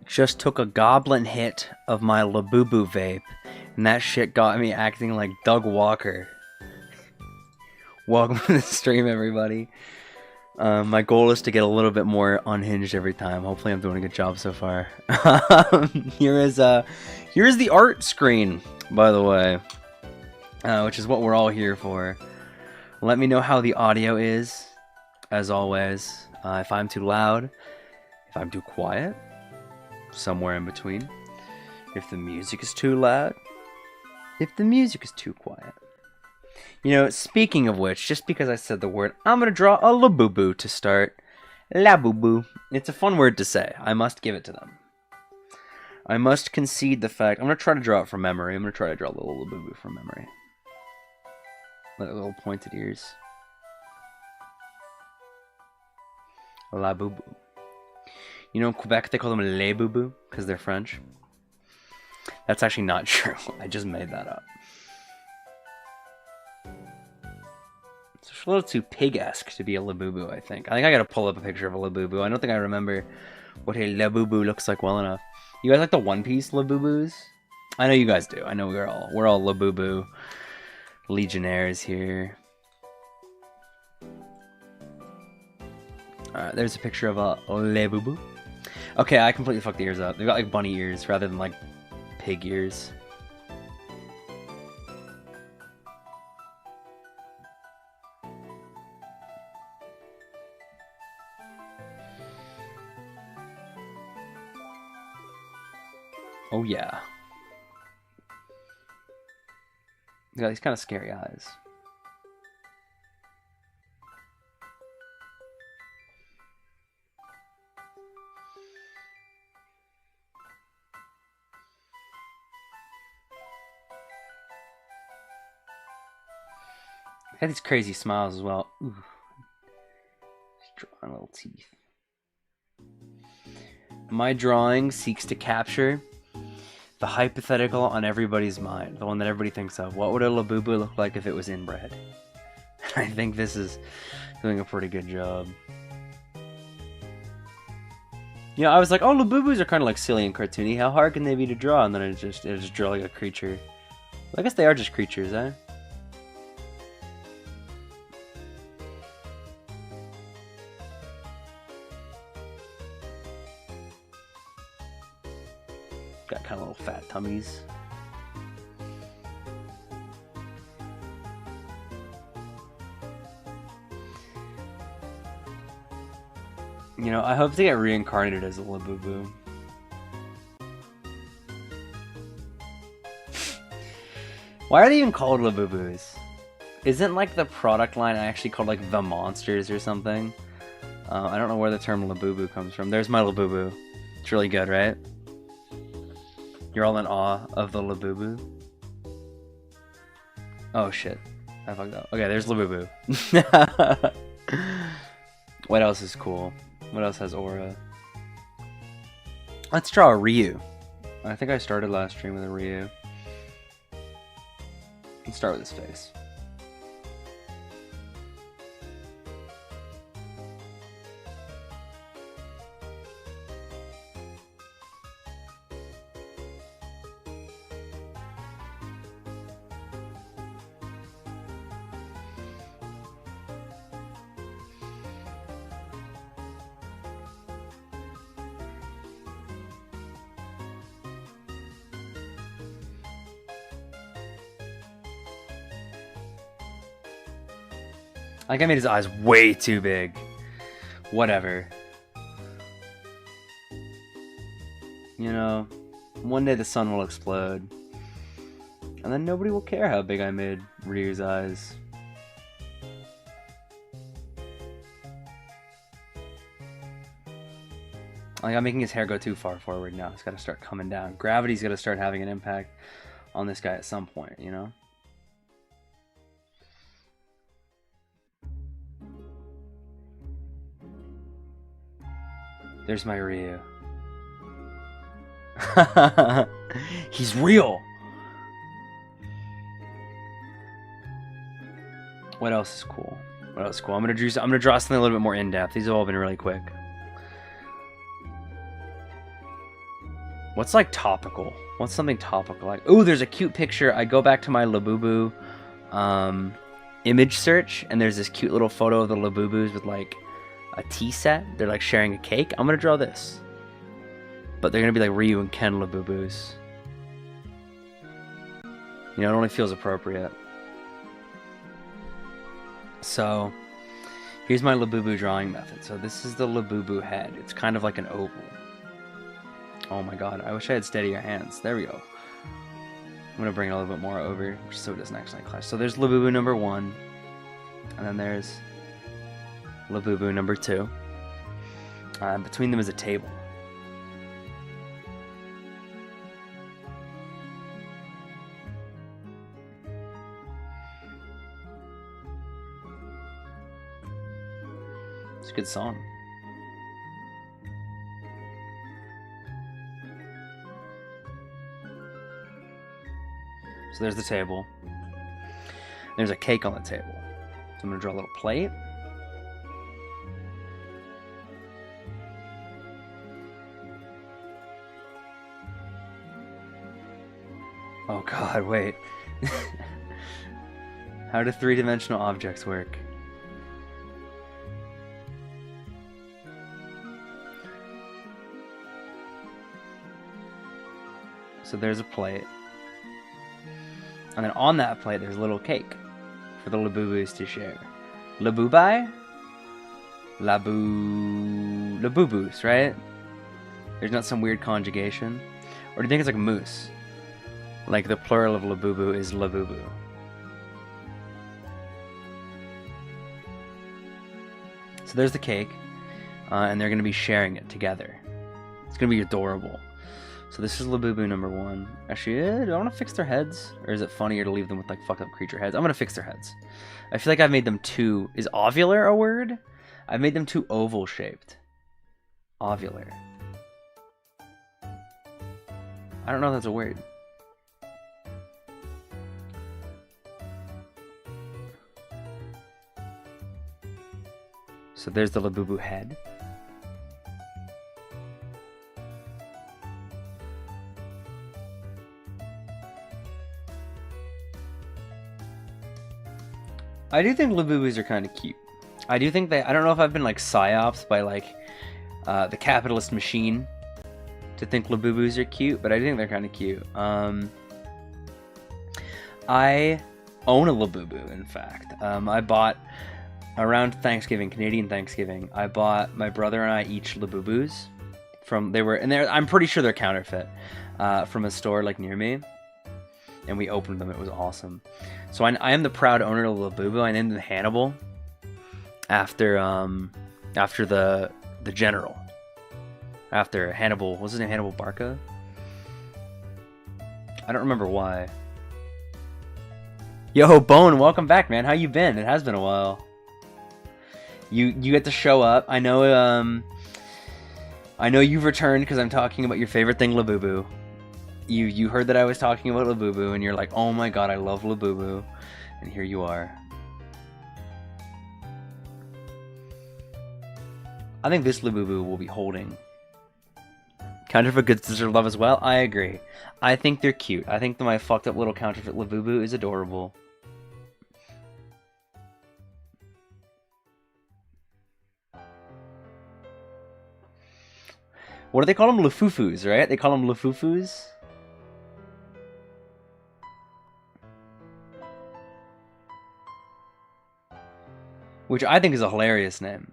Just took a goblin hit of my Labubu vape, and that shit got me acting like Doug Walker. Welcome to the stream, everybody. My goal is to get a little bit more unhinged every time. Hopefully, I'm doing a good job so far. Here's the art screen, by the way, which is what we're all here for. Let me know how the audio is, as always. If I'm too loud, if I'm too quiet, somewhere in between. If the music is too loud, if the music is too quiet. You know, speaking of which, just because I said the word, I'm going to draw a Labubu to start. Labubu. It's a fun word to say. I must give it to them. I must concede the fact. I'm going to try to draw it from memory. I'm going to try to draw a little Labubu from memory. Little pointed ears. Labubu. You know, in Quebec, they call them Les Boubou because they're French. That's actually not true. I just made that up. It's a little too pig-esque to be a Labubu, I think. I gotta pull up a picture of a Labubu. I don't think I remember what a Labubu looks like well enough. You guys like the One Piece Labubus? I know you guys do. I know we're all Labubu legionnaires here. Alright, there's a picture of a Labubu. Okay, I completely fucked the ears up. They've got like bunny ears rather than like pig ears. Oh yeah. They got these kind of scary eyes. They have these crazy smiles as well. Ooh. Just drawing little teeth. My drawing seeks to capture the hypothetical on everybody's mind, the one that everybody thinks of. What would a Labubu look like if it was inbred? I think this is doing a pretty good job. You know, I was like, oh, Labubus are kind of like silly and cartoony. How hard can they be to draw? And then it just draw like a creature. Well, I guess they are just creatures, eh? Got kind of little fat tummies. You know, I hope to get reincarnated as a Labubu. Why are they even called Labubus? Isn't like the product line actually called like the Monsters or something? I don't know where the term Labubu comes from. There's my Labubu. It's really good, right? You're all in awe of the Labubu. Oh shit. I fucked up. Okay, there's Labubu. What else is cool? What else has aura? Let's draw a Ryu. I think I started last stream with a Ryu. Let's start with his face. Like, I made his eyes way too big. Whatever. You know, one day the sun will explode. And then nobody will care how big I made Ryu's eyes. Like, I'm making his hair go too far forward now. It's got to start coming down. Gravity's got to start having an impact on this guy at some point, you know? There's my Ryu. He's real. What else is cool? What else is cool? I'm gonna draw something a little bit more in depth. These have all been really quick. What's like topical? What's something topical? Like, oh, there's a cute picture. I go back to my Labubu image search, and there's this cute little photo of the Labubus with like a tea set. They're like sharing a cake. I'm gonna draw this, but they're gonna be like Ryu and Ken Labubus. You know, it only feels appropriate. So here's my Labubu drawing method. So this is the Labubu head. It's kind of like an oval. Oh my god, I wish I had steadier hands. There we go. I'm gonna bring it a little bit more over just so it doesn't actually clash. So there's Labubu number 1, and then there's Labubu number 2. Between them is a table. It's a good song. So there's the table. There's a cake on the table. So I'm going to draw a little plate. Oh god, wait. How do three-dimensional objects work? So there's a plate. And then on that plate, there's a little cake for the Labubus to share. Labubai? Labubus, right? There's not some weird conjugation. Or do you think it's like moose? Like the plural of Labubu is Labubu. So there's the cake. And they're going to be sharing it together. It's going to be adorable. So this is Labubu number 1. Actually, do I want to fix their heads? Or is it funnier to leave them with like fucked up creature heads? I'm going to fix their heads. I feel like I've made them too... Is ovular a word? I've made them too oval shaped. Ovular. I don't know if that's a word. So there's the Labubu head. I do think Labubus are kind of cute. I do think I don't know if I've been like psyops by like the capitalist machine to think Labubus are cute, but I do think they're kind of cute. I own a Labubu, in fact. I bought around Thanksgiving, Canadian Thanksgiving. I bought my brother and I each Labubus from I'm pretty sure they're counterfeit from a store like near me. And we opened them. It was awesome. So I am the proud owner of Labubu. I named him Hannibal after the general. After Hannibal, what's his name? Hannibal Barca? I don't remember why. Yo, Bone, welcome back, man. How you been? It has been a while. You get to show up. I know you've returned because I'm talking about your favorite thing, Labubu. You heard that I was talking about Labubu, and you're like, oh my god, I love Labubu. And here you are. I think this Labubu will be holding. Counterfeit goods deserve love as well? I agree. I think they're cute. I think that my fucked up little counterfeit Labubu is adorable. What do they call them? Lufufus, right? They call them Lufufus? Which I think is a hilarious name.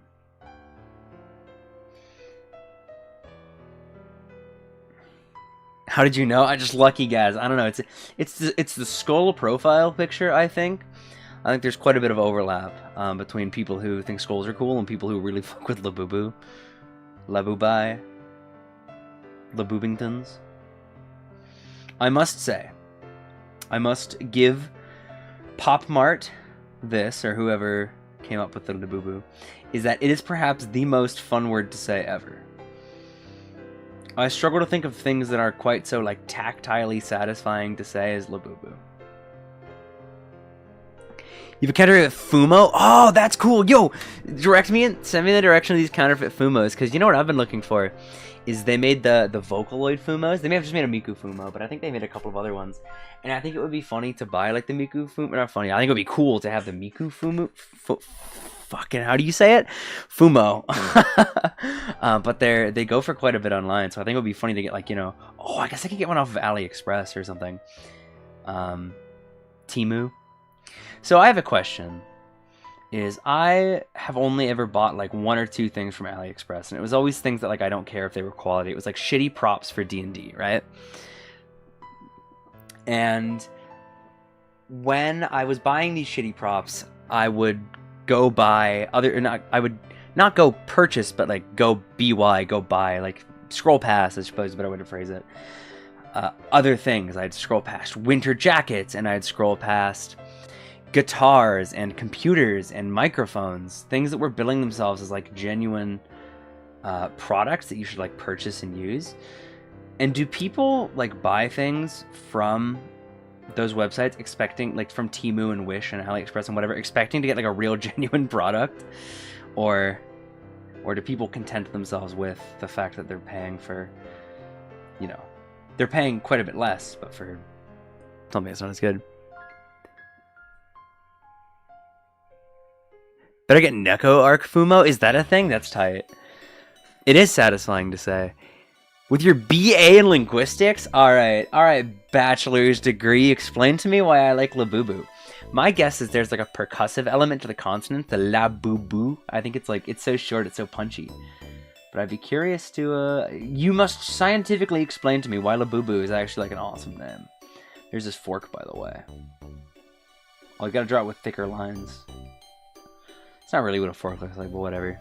How did you know? I just lucky guys. I don't know. It's the skull profile picture. I think there's quite a bit of overlap between people who think skulls are cool and people who really fuck with Labubu, Labubai, Labubingtons. I must say, I must give Pop Mart this, or whoever came up with the Labubu, is that it is perhaps the most fun word to say ever. I struggle to think of things that are quite so like tactilely satisfying to say as Labubu. You've counterfeit Fumo? Oh, that's cool. Yo, direct me and send me the direction of these counterfeit Fumos, because you know what I've been looking for is they made the Vocaloid Fumos. They may have just made a Miku Fumo, but I think they made a couple of other ones. And I think it would be funny to buy like the Miku Fumo. Not funny. I think it would be cool to have the Miku Fumo. Fucking, how do you say it? Fumo. But they go for quite a bit online, so I think it would be funny to get like, you know, oh, I guess I could get one off of AliExpress or something. Temu. So I have a question. I have only ever bought like 1 or 2 things from AliExpress, and it was always things that like I don't care if they were quality. It was like shitty props for D&D, right? And when I was buying these shitty props, I would go buy I would not go purchase, but like go buy, like scroll past, I suppose is a better way to phrase it. Other things. I'd scroll past winter jackets, and I'd scroll past guitars and computers and microphones, things that were billing themselves as like genuine products that you should like purchase and use. And do people like buy things from those websites expecting, like from Temu and Wish and AliExpress and whatever, expecting to get like a real genuine product, or do people content themselves with the fact that they're paying for, you know, they're paying quite a bit less, but for something that's not as good? Better get Neko Arc Fumo? Is that a thing? That's tight. It is satisfying to say. With your BA in linguistics? Alright, bachelor's degree. Explain to me why I like Labubu. My guess is there's like a percussive element to the consonant, the Labubu. I think it's like, it's so short, it's so punchy. But I'd be curious to, you must scientifically explain to me why Labubu is actually like an awesome name. There's this fork, by the way. Oh, you gotta draw it with thicker lines. It's not really what a fork looks like, but whatever.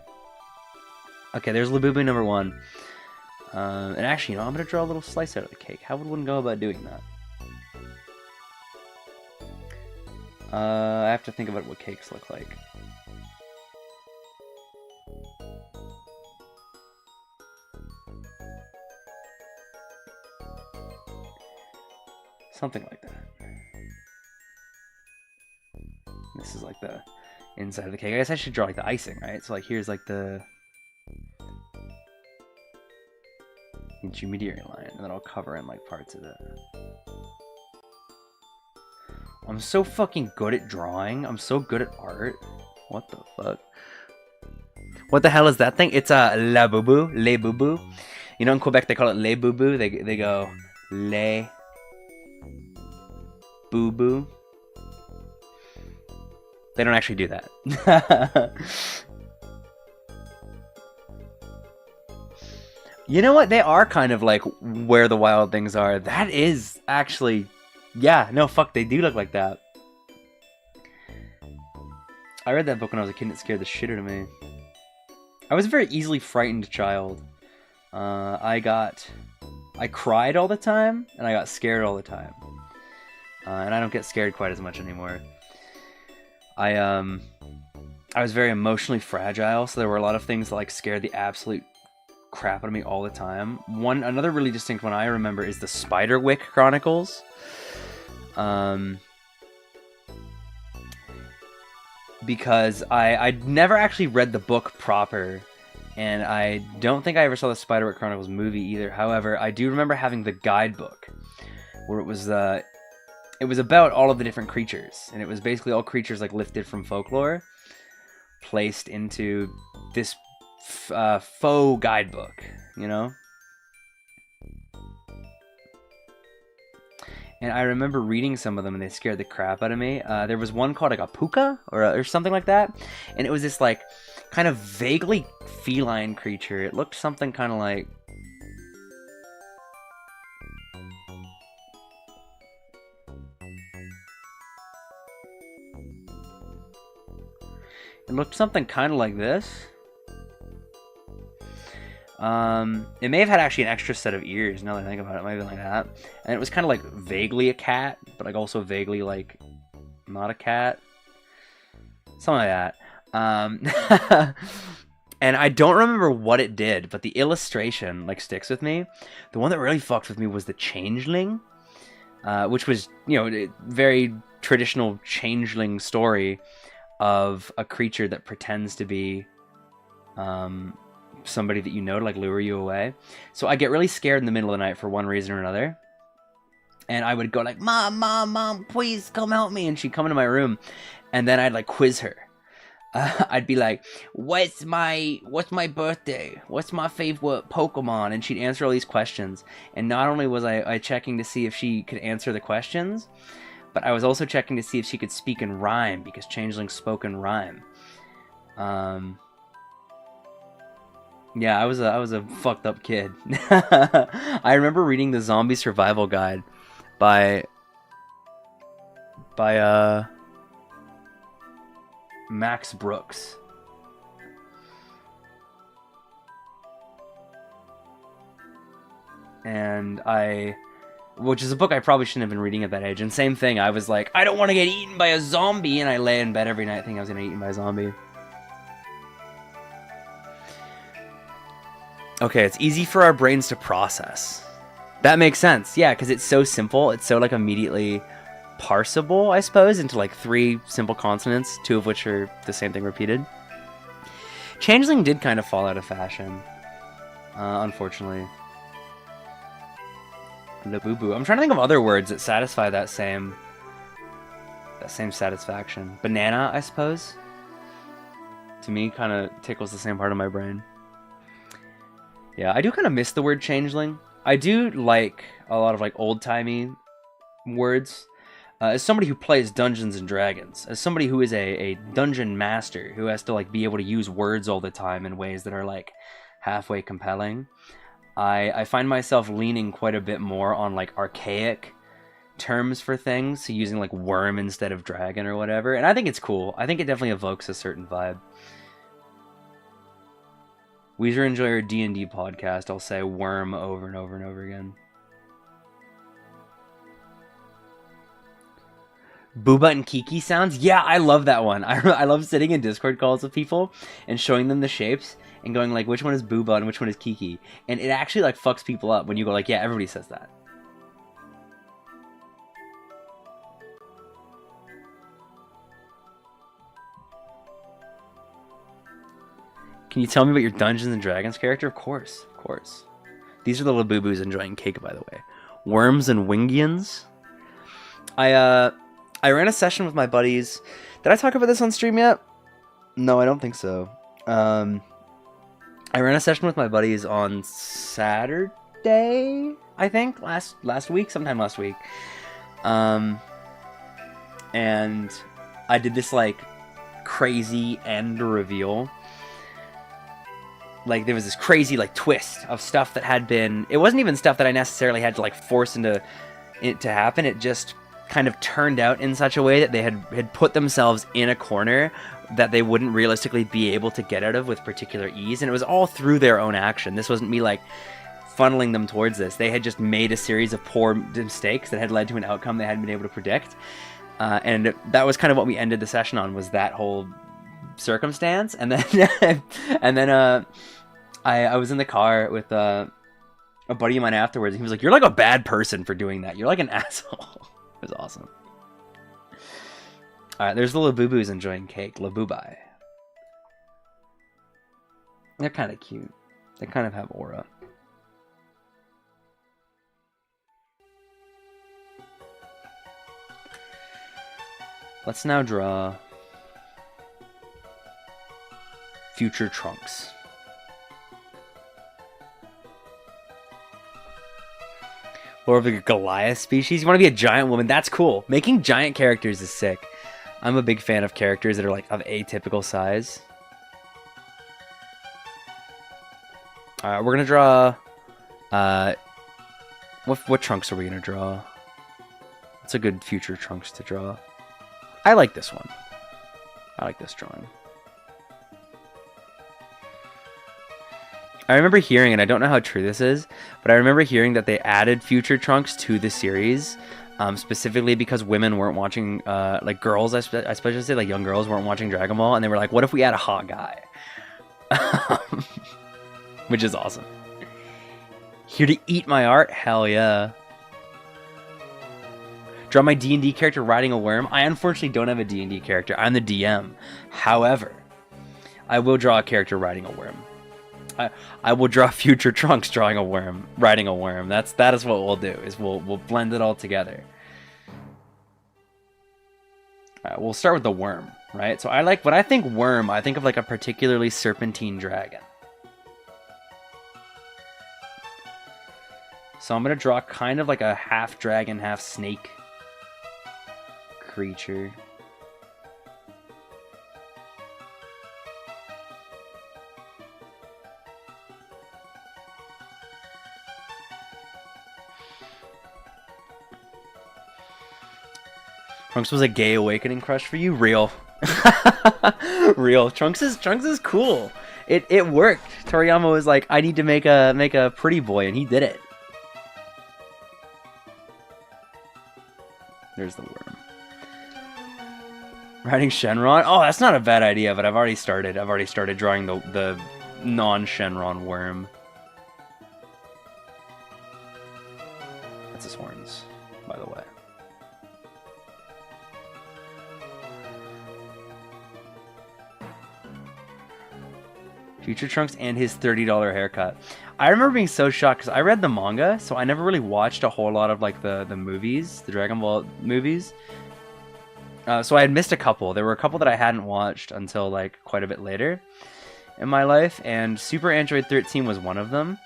Okay, there's Labubu number 1. And actually, you know, I'm going to draw a little slice out of the cake. How would one go about doing that? I have to think about what cakes look like. Something like that. This is like the inside of the cake. I guess I should draw like the icing, right? So like here's like the intermediary line, and then I'll cover in like parts of it. I'm so fucking good at drawing. I'm so good at art. What the fuck? What the hell is that thing? It's a Labubu, le bubu. You know, in Quebec they call it le bubu. They go le bubu. They don't actually do that. You know what? They are kind of like Where the Wild Things Are. That is actually... Yeah, no, fuck, they do look like that. I read that book when I was a kid and it scared the shit out of me. I was a very easily frightened child. I cried all the time, and I got scared all the time. And I don't get scared quite as much anymore. I was very emotionally fragile, so there were a lot of things that like scared the absolute crap out of me all the time. Another really distinct one I remember is the Spiderwick Chronicles. Because I'd never actually read the book proper, and I don't think I ever saw the Spiderwick Chronicles movie either. However, I do remember having the guidebook, where it was about all of the different creatures, and it was basically all creatures like lifted from folklore, placed into this faux guidebook, you know? And I remember reading some of them, and they scared the crap out of me. There was one called like a puka, or something like that, and it was this like kind of vaguely feline creature. It looked something kind of like... It looked something kind of like this. It may have had actually an extra set of ears, now that I think about it. It might have been like that. And it was kind of like vaguely a cat, but like also vaguely like not a cat. Something like that. And I don't remember what it did, but the illustration like sticks with me. The one that really fucked with me was the Changeling, which was, you know, a very traditional changeling story of a creature that pretends to be somebody that you know to like lure you away. So I get really scared in the middle of the night for one reason or another. And I would go like, Mom, please come help me. And she'd come into my room, and then I'd like quiz her. I'd be like, what's my birthday? What's my favorite Pokemon? And she'd answer all these questions. And not only was I checking to see if she could answer the questions, but I was also checking to see if she could speak in rhyme, because changelings spoke in rhyme. Yeah, I was a fucked up kid. I remember reading the Zombie Survival Guide by Max Brooks. And which is a book I probably shouldn't have been reading at that age. And same thing, I was like, I don't want to get eaten by a zombie, and I lay in bed every night thinking I was going to get eaten by a zombie. Okay, it's easy for our brains to process. That makes sense. Yeah, because it's so simple. It's so like immediately parsable, I suppose, into like 3 simple consonants, 2 of which are the same thing repeated. Changeling did kind of fall out of fashion, unfortunately. Labubu. I'm trying to think of other words that satisfy that same satisfaction. Banana, I suppose. To me, kind of tickles the same part of my brain. Yeah, I do kind of miss the word changeling. I do like a lot of like old-timey words. As somebody who plays Dungeons and Dragons, as somebody who is a dungeon master who has to like be able to use words all the time in ways that are like halfway compelling, I find myself leaning quite a bit more on like archaic terms for things, so using like worm instead of dragon or whatever, and I think it's cool. I think it definitely evokes a certain vibe. Weezer Enjoyer D&D podcast, I'll say worm over and over and over again. Booba and Kiki sounds? Yeah, I love that one. I love sitting in Discord calls with people and showing them the shapes and going like, which one is Booba and which one is Kiki? And it actually like fucks people up when you go like, yeah, everybody says that. Can you tell me about your Dungeons and Dragons character? Of course, of course. These are the Labubus enjoying cake, by the way. Worms and Wingians. I ran a session with my buddies. Did I talk about this on stream yet? No, I don't think so. I ran a session with my buddies on Saturday, I think, last week, sometime last week. And I did this like crazy end reveal. Like there was this crazy like twist of stuff that had been, it wasn't even stuff that I necessarily had to like force into it to happen. It just kind of turned out in such a way that they had put themselves in a corner that they wouldn't realistically be able to get out of with particular ease. And it was all through their own action. This wasn't me like funneling them towards this. They had just made a series of poor mistakes that had led to an outcome they hadn't been able to predict. And that was kind of what we ended the session on, was that whole circumstance. And then I was in the car with a buddy of mine afterwards, and he was like, "You're like a bad person for doing that. You're like an asshole." It was awesome. Alright, there's the Labubus enjoying cake. Labubai. They're kind of cute. They kind of have aura. Let's now draw future Trunks. Or of a Goliath species. You want to be a giant woman? That's cool. Making giant characters is sick. I'm a big fan of characters that are like of atypical size. Alright, we're gonna draw what Trunks are we gonna draw? What's a good future Trunks to draw? I like this one. I like this drawing. I remember hearing, and I don't know how true this is, but I remember hearing that they added future Trunks to the series, specifically because women weren't watching, like girls, I suppose I say, like young girls weren't watching Dragon Ball, and they were like, what if we add a hot guy? Which is awesome. Here to eat my art? Hell yeah. Draw my D&D character riding a worm? I unfortunately don't have a D&D character. I'm the DM. However, I will draw a character riding a worm. I will draw future Trunks riding a worm. That is what we'll do. Is we'll blend it all together. Alright, we'll start with the worm, right? So when I think worm, I think of like a particularly serpentine dragon. So I'm gonna draw kind of like a half dragon, half snake creature. Trunks was a gay awakening crush for you? Real. Real. Trunks is cool. It worked. Toriyama was like, I need to make a pretty boy, and he did it. There's the worm. Riding Shenron? Oh, that's not a bad idea, but I've already started drawing the non-Shenron worm. That's his horns, by the way. Future Trunks and his $30 haircut. I remember being so shocked because I read the manga, so I never really watched a whole lot of like the movies, the Dragon Ball movies. So I had missed a couple. There were a couple that I hadn't watched until like quite a bit later in my life, and Super Android 13 was one of them.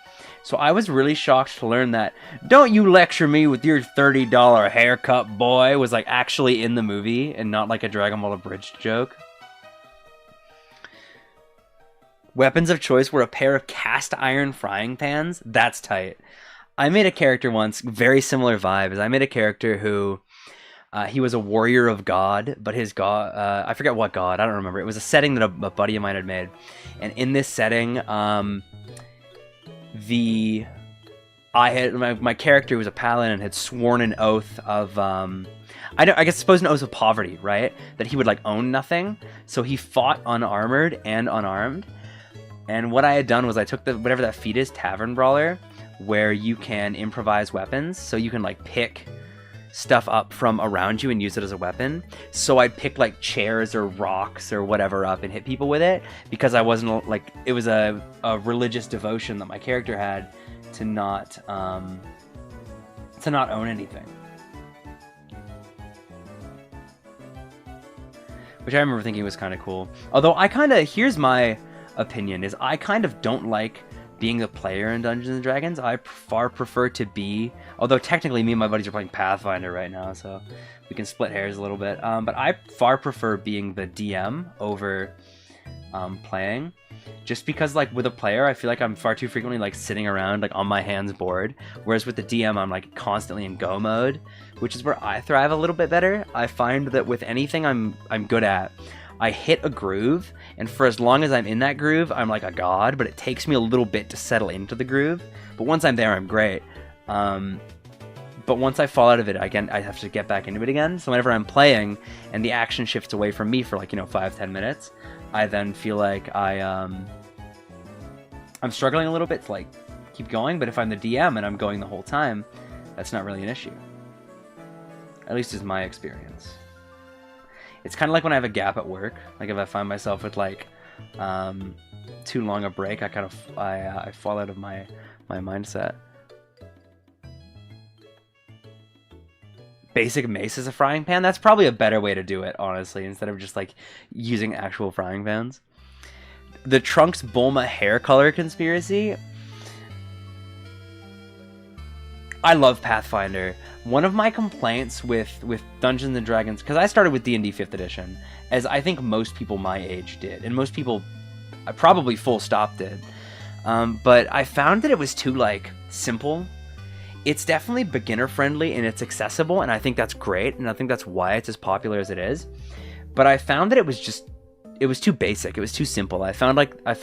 So I was really shocked to learn that "Don't you lecture me with your $30 haircut, boy" was like actually in the movie and not like a Dragon Ball Abridged joke. Weapons of choice were a pair of cast iron frying pans. That's tight. I made a character once, very similar vibes. I made a character who, he was a warrior of God, but his god, I forget what god, I don't remember. It was a setting that a buddy of mine had made. And in this setting, my character was a paladin and had sworn an oath of, I suppose an oath of poverty, right? That he would like own nothing. So he fought unarmored and unarmed. And what I had done was I took whatever that feat is, Tavern Brawler, where you can improvise weapons. So you can like pick stuff up from around you and use it as a weapon. So I'd pick like chairs or rocks or whatever up and hit people with it, because I wasn't like, it was a religious devotion that my character had to not own anything. Which I remember thinking was kind of cool. Although here's my opinion, is I kind of don't like being the player in Dungeons and Dragons. I far prefer to be, although technically me and my buddies are playing Pathfinder right now, so we can split hairs a little bit, but I far prefer being the DM over playing, just because like with a player I feel like I'm far too frequently like sitting around like on my hands bored, whereas with the DM I'm like constantly in go mode, which is where I thrive a little bit better. I find that with anything I'm good at, I hit a groove, and for as long as I'm in that groove, I'm like a god, but it takes me a little bit to settle into the groove. But once I'm there, I'm great. But once I fall out of it, I have to get back into it again. So whenever I'm playing and the action shifts away from me for like, 5-10 minutes, I then feel like I'm struggling a little bit to like keep going. But if I'm the DM and I'm going the whole time, that's not really an issue. At least is my experience. It's kind of like when I have a gap at work. Like if I find myself with like too long a break, I fall out of my mindset. Basic mace as a frying pan? That's probably a better way to do it, honestly, instead of just like using actual frying pans. The Trunks Bulma hair color conspiracy. I love Pathfinder. One of my complaints with Dungeons and Dragons, because I started with D&D 5th edition, as I think most people my age did, and most people probably full stop did, but I found that it was too like simple. It's definitely beginner friendly and it's accessible, and I think that's great, and I think that's why it's as popular as it is. But I found that it was too basic. It was too simple. I felt like I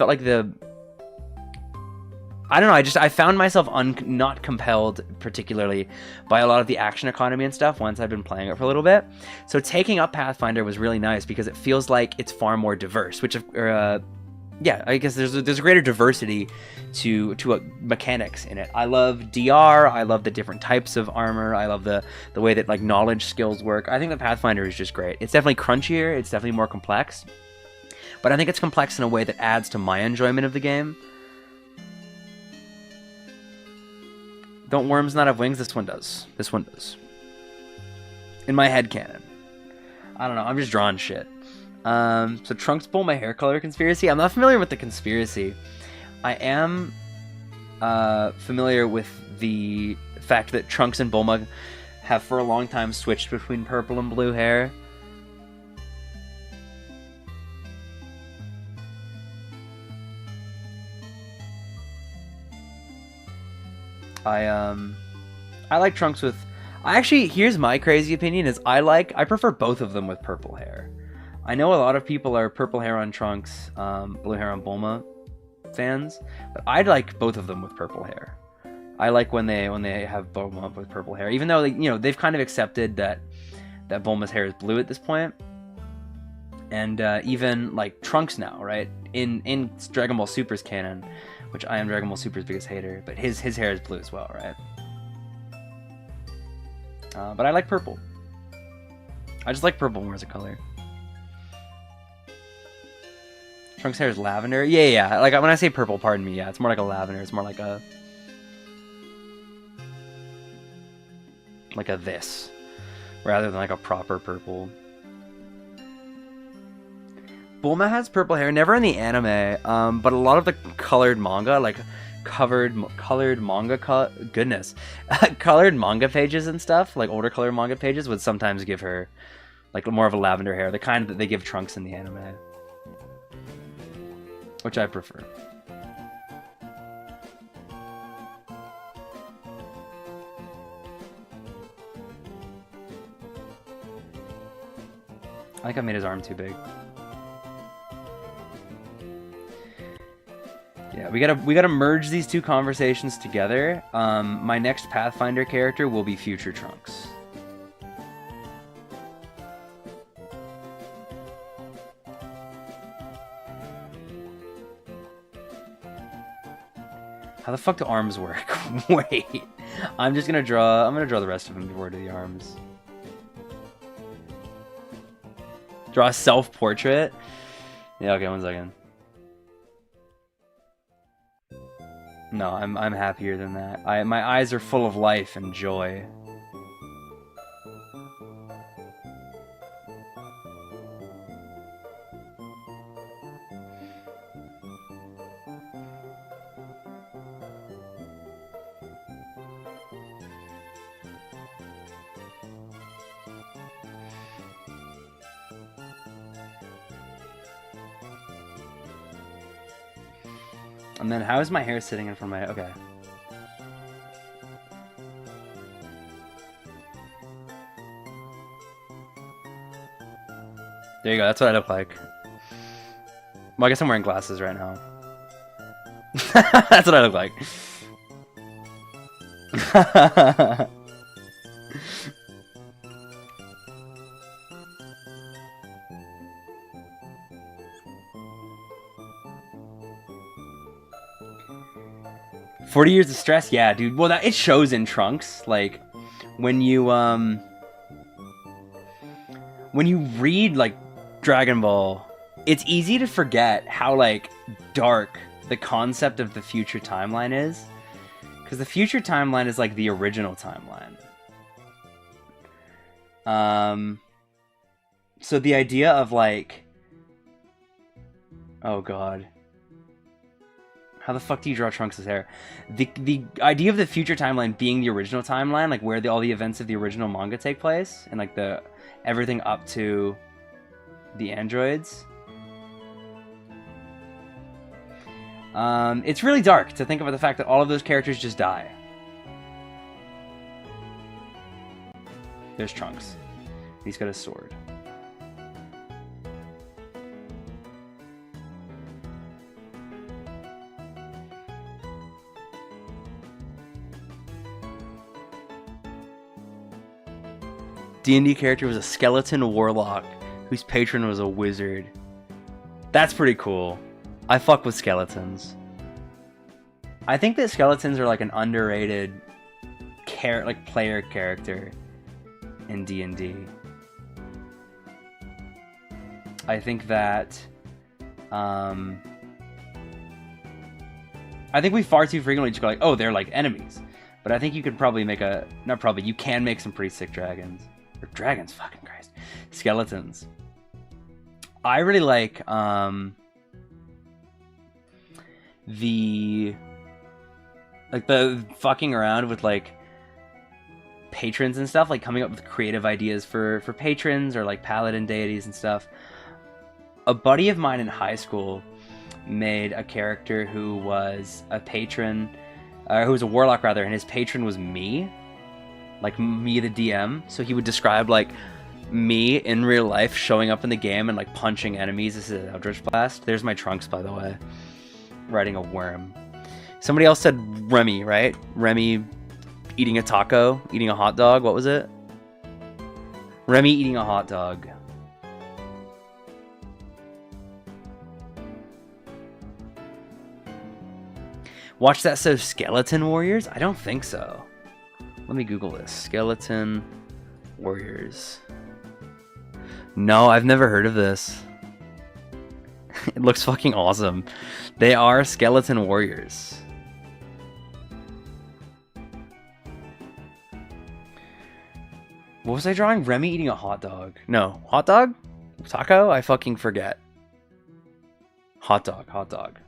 found myself not compelled particularly by a lot of the action economy and stuff once I've been playing it for a little bit. So taking up Pathfinder was really nice because it feels like it's far more diverse, which yeah, I guess there's a greater diversity to mechanics in it. I love DR. I love the different types of armor. I love the way that like knowledge skills work. I think the Pathfinder is just great. It's definitely crunchier. It's definitely more complex, but I think it's complex in a way that adds to my enjoyment of the game. Don't worms not have wings? This one does. This one does. In my head canon. I don't know. I'm just drawing shit. So Trunks Bulma hair color conspiracy. I'm not familiar with the conspiracy. I am familiar with the fact that Trunks and Bulma have for a long time switched between purple and blue hair. I like Trunks with... Actually, here's my crazy opinion, is I prefer both of them with purple hair. I know a lot of people are purple hair on Trunks, blue hair on Bulma fans, but I like both of them with purple hair. I like when they have Bulma with purple hair, even though they've kind of accepted that Bulma's hair is blue at this point. And even like Trunks now, right? In Dragon Ball Super's canon, which I am Dragon Ball Super's biggest hater, but his hair is blue as well, right? But I like purple. I just like purple more as a color. Trunks' hair is lavender? Yeah. Like, when I say purple, pardon me, yeah, it's more like a lavender. It's more like a... like a this. Rather than like a proper purple. Bulma has purple hair, never in the anime, but a lot of the colored manga, like colored manga, colored manga pages and stuff, like older colored manga pages, would sometimes give her like more of a lavender hair, the kind that they give Trunks in the anime, which I prefer. I think I made his arm too big. Yeah, we gotta merge these two conversations together. My next Pathfinder character will be future Trunks. How the fuck do arms work? Wait, I'm gonna draw the rest of him before I do the arms. Draw a self-portrait? Yeah, okay, 1 second. No, I'm happier than that. My eyes are full of life and joy. And then how is my hair sitting in front of my... Okay. There you go, that's what I look like. Well, I guess I'm wearing glasses right now. That's what I look like. 40 years of stress, yeah, dude. Well, it shows in Trunks. Like, when you read like Dragon Ball, it's easy to forget how like dark the concept of the future timeline is, because the future timeline is like the original timeline. So the idea of like, oh god. How the fuck do you draw Trunks' hair? The idea of the future timeline being the original timeline, like where all the events of the original manga take place, and like everything up to the androids. It's really dark to think about the fact that all of those characters just die. There's Trunks. He's got a sword. D&D character was a skeleton warlock whose patron was a wizard. That's pretty cool. I fuck with skeletons. I think that skeletons are like an underrated player character in D&D. I think that I think we far too frequently just go like, oh, they're like enemies. But I think you could probably make you can make some pretty sick dragons. Or dragons, fucking Christ. Skeletons. I really like the fucking around with like patrons and stuff, like coming up with creative ideas for patrons or like paladin deities and stuff. A buddy of mine in high school made a character who was a patron, who was a warlock rather, and his patron was me, like me the DM. So he would describe like me in real life showing up in the game and like punching enemies. This is an Eldritch Blast. There's my Trunks, by the way, riding a worm. Somebody else said Remy, right? Remy eating a taco, eating a hot dog. What was it? Remy eating a hot dog. Watch that show Skeleton Warriors? I don't think so. Let me Google this. Skeleton Warriors. No, I've never heard of this. It looks fucking awesome. They are Skeleton Warriors. What was I drawing? Remy eating a hot dog. No, hot dog? Taco? I fucking forget. Hot dog, hot dog.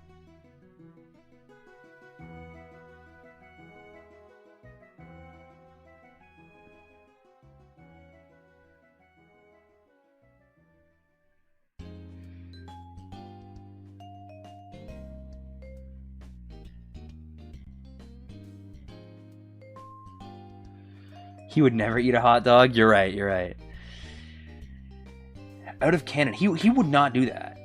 He would never eat a hot dog. You're right. You're right. Out of canon, he would not do that.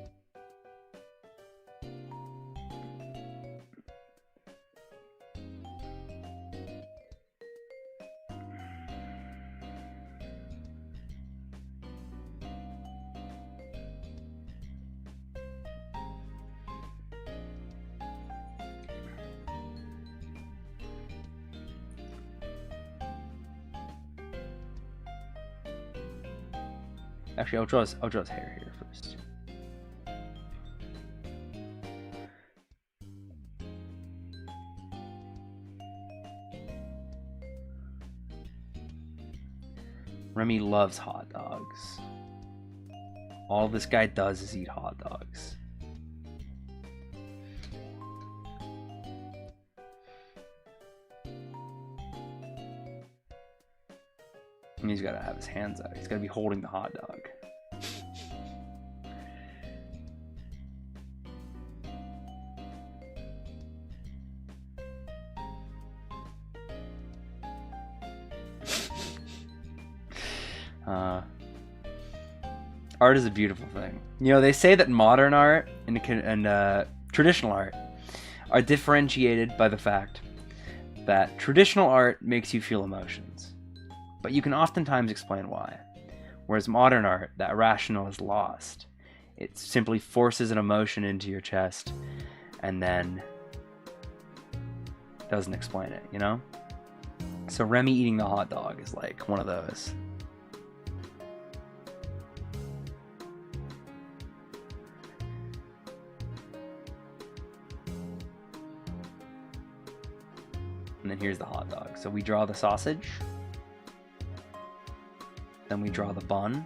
Actually, I'll draw his hair here first. Remy loves hot dogs. All this guy does is eat hot dogs. And he's got to have his hands out. He's got to be holding the hot dog. Art is a beautiful thing. You know, they say that modern art and traditional art are differentiated by the fact that traditional art makes you feel emotions, but you can oftentimes explain why. Whereas modern art, that rational is lost. It simply forces an emotion into your chest and then doesn't explain it, you know? So Remy eating the hot dog is like one of those. And then here's the hot dog. So we draw the sausage. Then we draw the bun.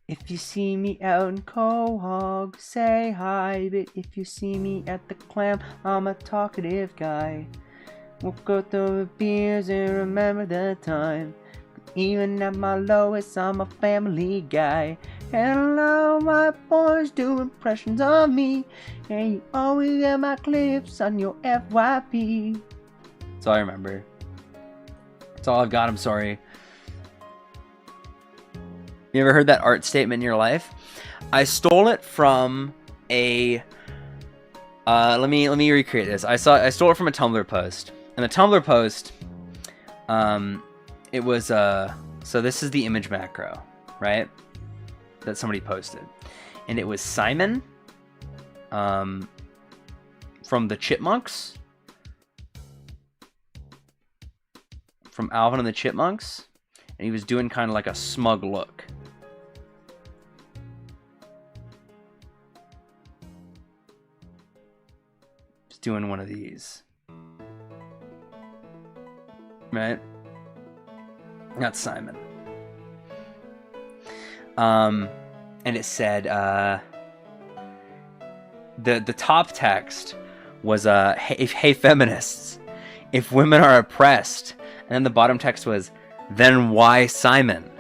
If you see me out in Quahog, say hi. But if you see me at the Clam, I'm a talkative guy. We'll go through the beers and remember the time. Even at my lowest, I'm a family guy. Hello, my boys do impressions of me. And you always get my clips on your FYP. That's all I remember. That's all I've got. I'm sorry. You ever heard that art statement in your life? I stole it from a... let me recreate this. I stole it from a Tumblr post. And the Tumblr post, it was... so this is the image macro, right? That somebody posted. And it was Simon from the Chipmunks. From Alvin and the Chipmunks. And he was doing kind of like a smug look. Just doing one of these. Right? That's Simon. And it said, the top text was, hey feminists, if women are oppressed. And then the bottom text was, then why Simon?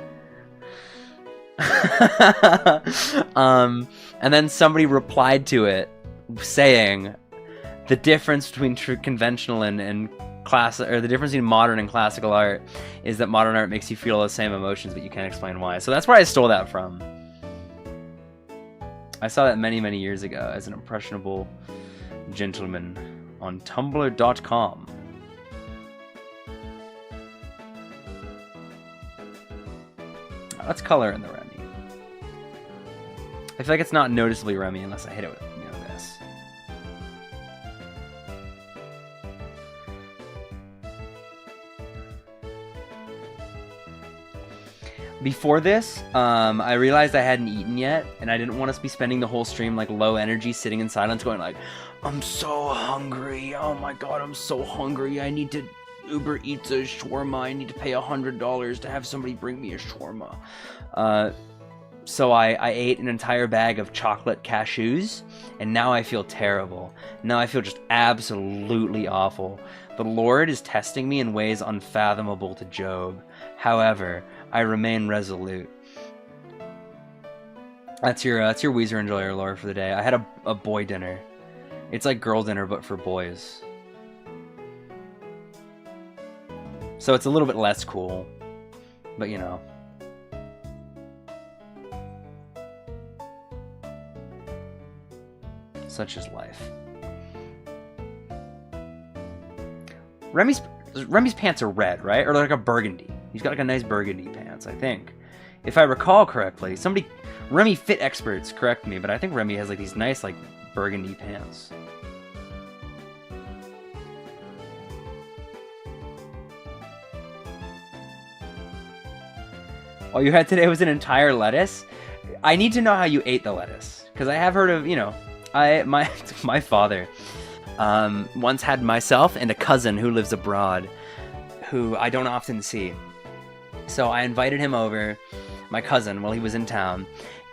And then somebody replied to it saying, the difference between conventional and classic, or the difference between modern and classical art is that modern art makes you feel the same emotions, but you can't explain why. So that's where I stole that from. I saw that many, many years ago as an impressionable gentleman on Tumblr.com. Let's color in the Remy. I feel like it's not noticeably Remy unless I hit it with, you know, this. Before this, I realized I hadn't eaten yet, and I didn't want to be spending the whole stream like low energy, sitting in silence, going like, I'm so hungry. Oh my god, I'm so hungry. I need to Uber Eats a shawarma. I need to pay $100 to have somebody bring me a shawarma. So I ate an entire bag of chocolate cashews, and now I feel terrible. Now I feel just absolutely awful. The Lord is testing me in ways unfathomable to Job. However, I remain resolute. That's your Weezer Enjoyer lore for the day. I had a boy dinner. It's like girl dinner, but for boys. So it's a little bit less cool, but you know. Such is life. Remy's pants are red, right? Or like a burgundy. He's got like a nice burgundy pants, I think. If I recall correctly. Somebody, Remy fit experts, correct me, but I think Remy has like these nice like burgundy pants. All you had today was an entire lettuce? I need to know how you ate the lettuce. Because I have heard of, you know, my father once had myself and a cousin who lives abroad who I don't often see. So I invited him over, my cousin, while he was in town.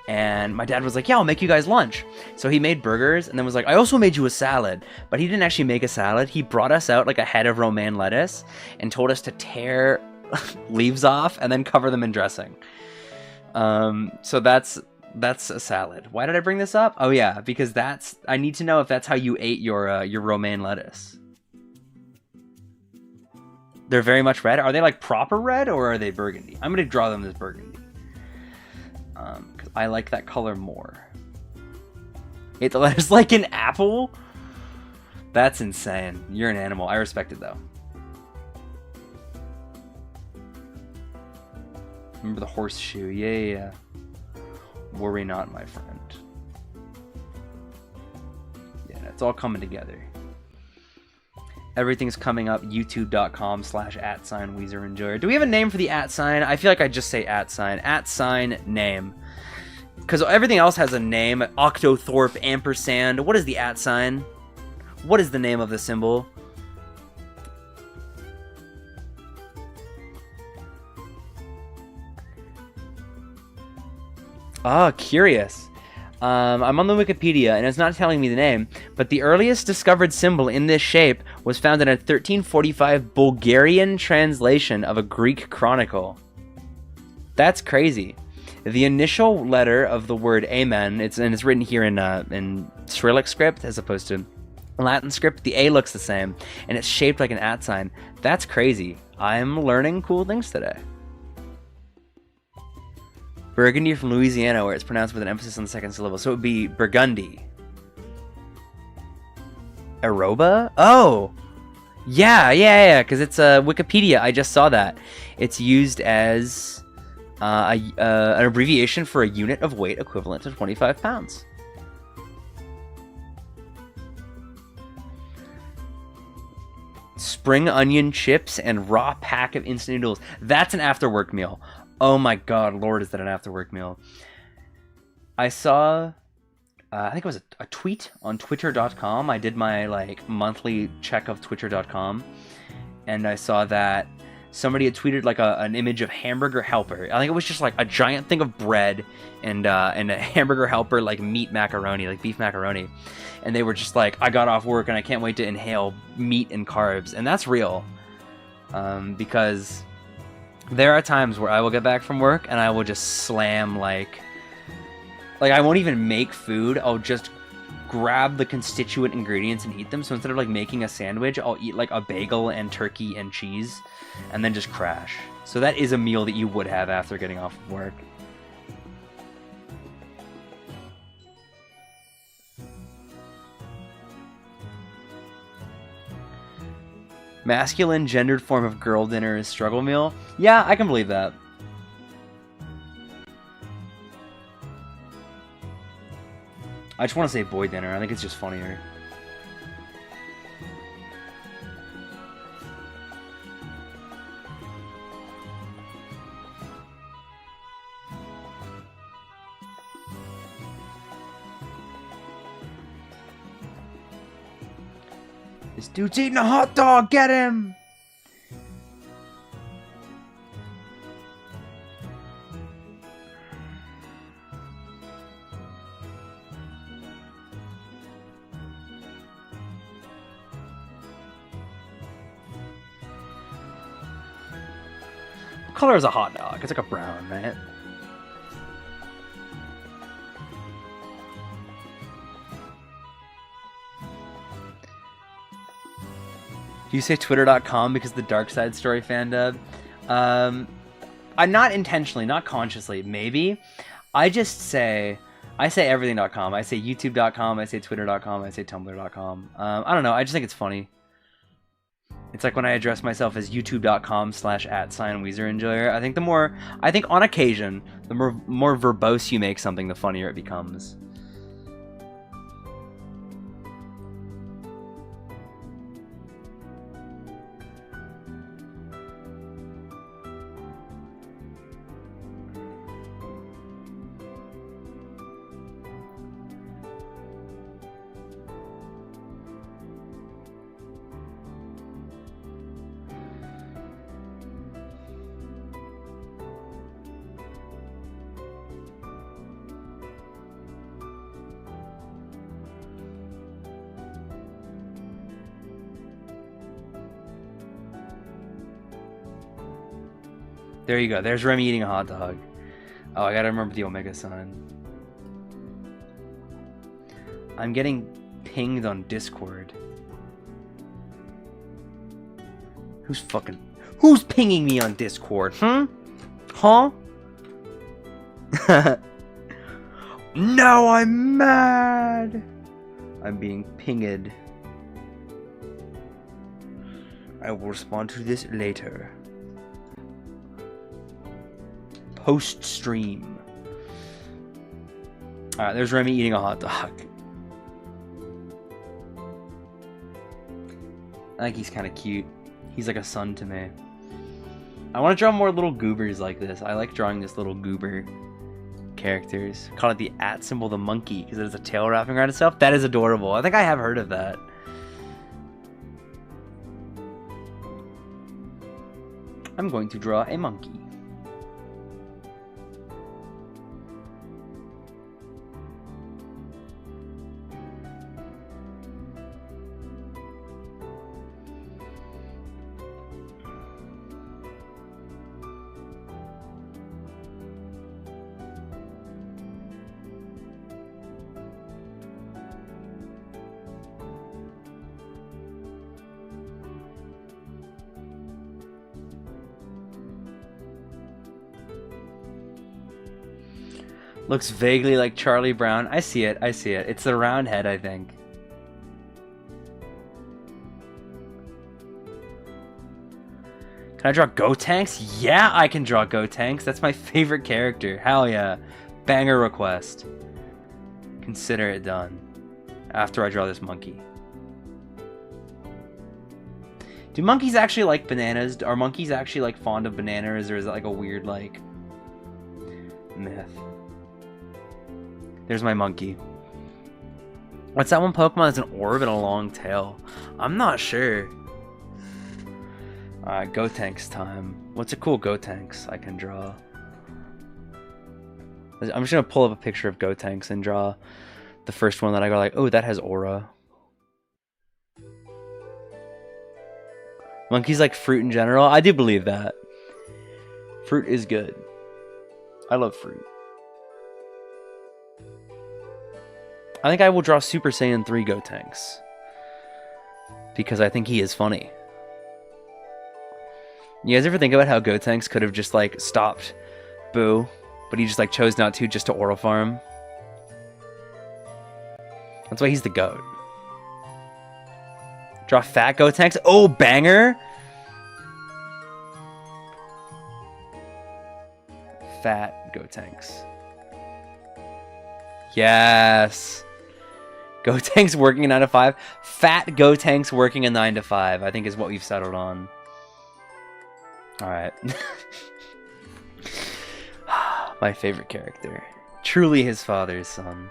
And my dad was like, yeah, I'll make you guys lunch. So he made burgers and then was like, I also made you a salad. But he didn't actually make a salad. He brought us out like a head of romaine lettuce and told us to tear leaves off and then cover them in dressing. So that's a salad. Why did I bring this up? Oh yeah, because I need to know if that's how you ate your romaine lettuce. They're very much red. Are they like proper red or are they burgundy? I'm gonna draw them as burgundy. Because I like that color more. Ate the lettuce like an apple? That's insane. You're an animal. I respect it though. Remember the horseshoe? Yeah. Worry not, my friend. Yeah, it's all coming together. Everything's coming up. YouTube.com/@Weezer Enjoyer. Do we have a name for the @ sign? I feel like I just say @ sign name. Because everything else has a name. Octothorpe, ampersand. What is the @ sign? What is the name of the symbol? Ah, curious. I'm on the Wikipedia, and it's not telling me the name, but the earliest discovered symbol in this shape was found in a 1345 Bulgarian translation of a Greek chronicle. That's crazy. The initial letter of the word amen, it's written here in Cyrillic script as opposed to Latin script, the A looks the same, and it's shaped like an at sign. That's crazy. I'm learning cool things today. Burgundy from Louisiana, where it's pronounced with an emphasis on the second syllable. So it would be Burgundy. Aroba? Oh! Yeah, because it's Wikipedia. I just saw that. It's used as an abbreviation for a unit of weight equivalent to 25 pounds. Spring onion chips and raw pack of instant noodles. That's an after-work meal. Oh my god, Lord, is that an after-work meal. I saw, I think it was a tweet on twitter.com. I did my monthly check of twitter.com, and I saw that somebody had tweeted an image of Hamburger Helper. I think it was just a giant thing of bread and a Hamburger Helper meat macaroni, beef macaroni. And they were just I got off work and I can't wait to inhale meat and carbs. And that's real. Because there are times where I will get back from work and I will just slam I won't even make food. I'll just grab the constituent ingredients and eat them. So instead of making a sandwich, I'll eat a bagel and turkey and cheese and then just crash. So that is a meal that you would have after getting off of work. Masculine gendered form of girl dinner is struggle meal. Yeah, I can believe that. I just want to say boy dinner. I think it's just funnier. This dude's eating a hot dog! Get him! What color is a hot dog? It's a brown, right? Do you say twitter.com because the Dark Side Story fan dub? I'm not intentionally, not consciously, maybe. I say everything.com. I say youtube.com, I say twitter.com, I say tumblr.com. I don't know, I just think it's funny. It's when I address myself as youtube.com/@Weezer Enjoyer. I think on occasion, the more verbose you make something, the funnier it becomes. There you go. There's Remy eating a hot dog. Oh, I gotta remember the Omega sign. I'm getting pinged on Discord. Who's pinging me on Discord? Huh? No, I'm mad. I'm being pinged. I will respond to this later. Post-stream. Alright, there's Remy eating a hot dog. I think he's kind of cute. He's like a son to me. I want to draw more little goobers like this. I like drawing this little goober characters. Call it the @ symbol, the monkey, because it has a tail wrapping around itself. That is adorable. I think I have heard of that. I'm going to draw a monkey. Looks vaguely like Charlie Brown. I see it. I see it. It's the round head, I think. Can I draw Gotenks? Yeah, I can draw Gotenks. That's my favorite character. Hell yeah. Banger request. Consider it done. After I draw this monkey. Do monkeys actually like bananas? Are monkeys actually like fond of bananas, or is it like a weird like myth? There's my monkey. What's that one Pokemon? It's an orb and a long tail. I'm not sure. Alright, Gotenks time. What's a cool Gotenks I can draw? I'm just gonna pull up a picture of Gotenks and draw the first one that I go like, oh, that has aura. Monkeys like fruit in general? I do believe that. Fruit is good. I love fruit. I think I will draw Super Saiyan 3 Gotenks. Because I think he is funny. You guys ever think about how Gotenks could have just like stopped Boo, but he just like chose not to, just to aura farm? That's why he's the GOAT. Draw fat Gotenks. Oh, banger! Fat Gotenks. Yes! Gotenks working a 9 to 5. Fat Gotenks working a 9 to 5, I think is what we've settled on. Alright. My favorite character. Truly his father's son.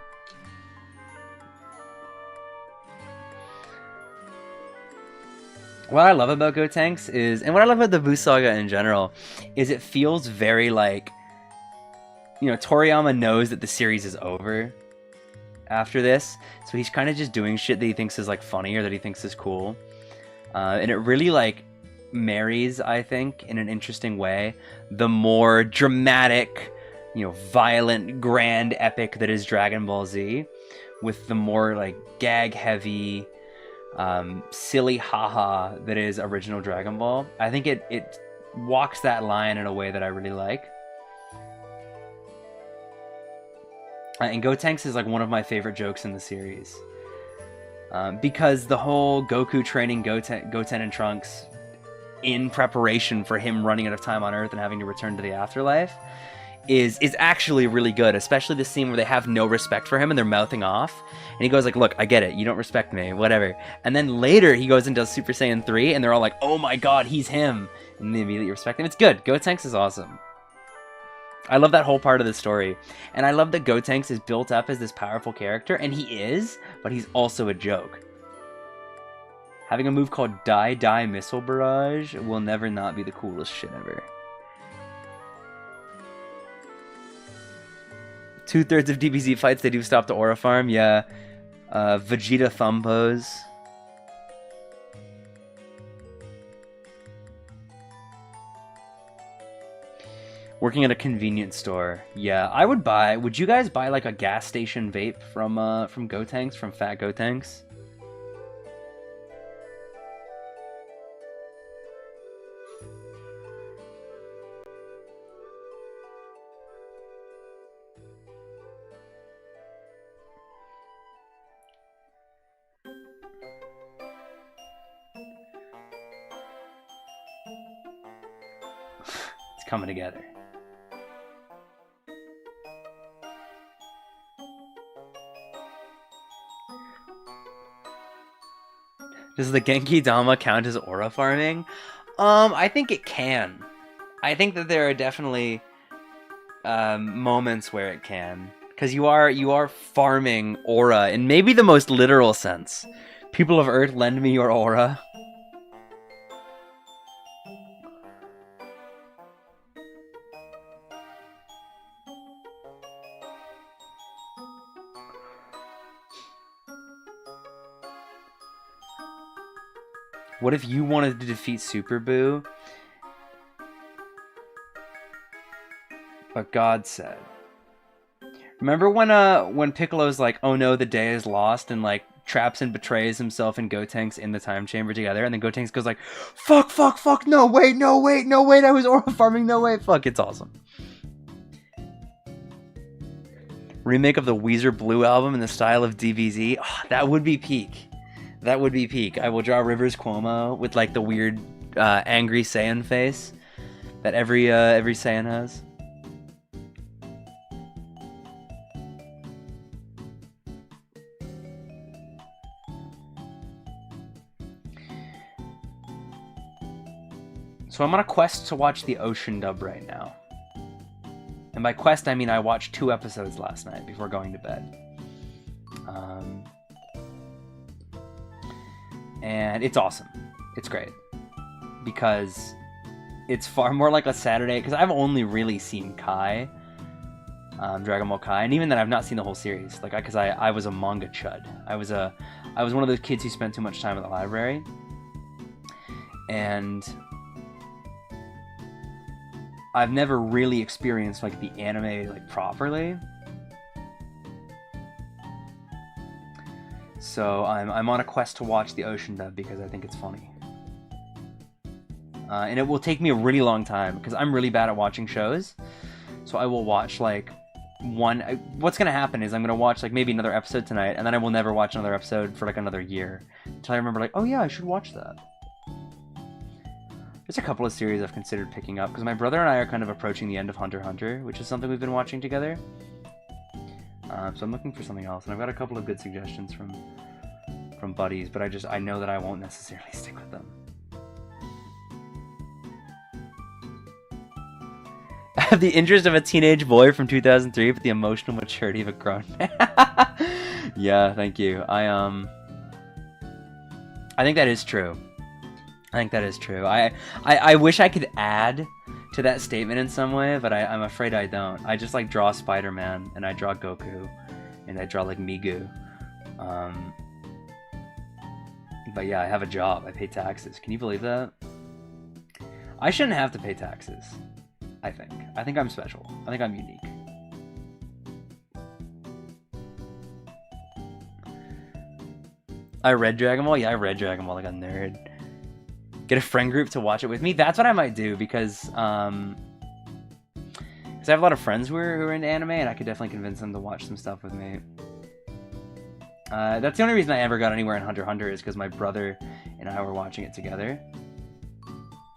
What I love about Gotenks is, and what I love about the Buu Saga in general, is it feels very like, you know, Toriyama knows that the series is over after this, so he's kind of just doing shit that he thinks is like funny or that he thinks is cool. And it really like marries, I think, in an interesting way, the more dramatic, you know, violent, grand epic that is Dragon Ball Z, with the more like gag heavy, silly haha that is original Dragon Ball. I think it walks that line in a way that I really like. And Gotenks is like one of my favorite jokes in the series. Because the whole Goku training Goten and Trunks in preparation for him running out of time on Earth and having to return to the afterlife is actually really good, especially the scene where they have no respect for him and they're mouthing off. And he goes like, look, I get it, you don't respect me, whatever. And then later he goes and does Super Saiyan 3 and they're all like, oh my god, he's him. And they immediately respect him. It's good. Gotenks is awesome. I love that whole part of the story. And I love that Gotenks is built up as this powerful character, and he is, but he's also a joke. Having a move called Die Missile Barrage will never not be the coolest shit ever. 2/3 of DBZ fights, they do stop the aura farm. Yeah. Vegeta thumb pose. Working at a convenience store. Yeah, I would buy... Would you guys buy like a gas station vape from Gotenks, from Fat Gotenks? It's coming together. Does the Genki Dama count as aura farming? I think it can. I think that there are definitely moments where it can, because you are farming aura in maybe the most literal sense. People of Earth, lend me your aura. What if you wanted to defeat Super Buu, but God said? Remember when Piccolo's like, oh no, the day is lost, and like traps and betrays himself and Gotenks in the time chamber together, and then Gotenks goes like, fuck, no, wait, I was aura farming, no way, fuck, it's awesome. Remake of the Weezer Blue album in the style of DBZ. Oh, that would be peak. That would be peak. I will draw Rivers Cuomo with like the weird angry Saiyan face that every Saiyan has. So I'm on a quest to watch the Ocean dub right now. And by quest, I mean I watched 2 episodes last night before going to bed. And it's awesome. It's great. Because it's far more like a Saturday, because I've only really seen Kai, Dragon Ball Kai, and even then I've not seen the whole series. Like, because I was a manga chud. I was one of those kids who spent too much time at the library. And I've never really experienced like the anime like properly. So I'm on a quest to watch the Ocean dub because I think it's funny. And it will take me a really long time because I'm really bad at watching shows. So I will watch like what's going to happen is I'm going to watch like maybe another episode tonight, and then I will never watch another episode for like another year until I remember like, oh yeah, I should watch that. There's a couple of series I've considered picking up because my brother and I are kind of approaching the end of Hunter x Hunter, which is something we've been watching together. So I'm looking for something else, and I've got a couple of good suggestions from buddies, but I know that I won't necessarily stick with them. I have the interest of a teenage boy from 2003, but the emotional maturity of a grown man. Yeah, thank you. I think that is true. I think that is true. I wish I could add to that statement in some way, but I'm afraid I don't. I just like draw Spider-Man, and I draw Goku, and I draw like Migu. But yeah, I have a job. I pay taxes. Can you believe that? I shouldn't have to pay taxes. I think I'm special. I think I'm unique. I read Dragon Ball? Yeah, I read Dragon Ball like a nerd. Get a friend group to watch it with me. That's what I might do because I have a lot of friends who are into anime, and I could definitely convince them to watch some stuff with me. That's the only reason I ever got anywhere in Hunter x Hunter is because my brother and I were watching it together.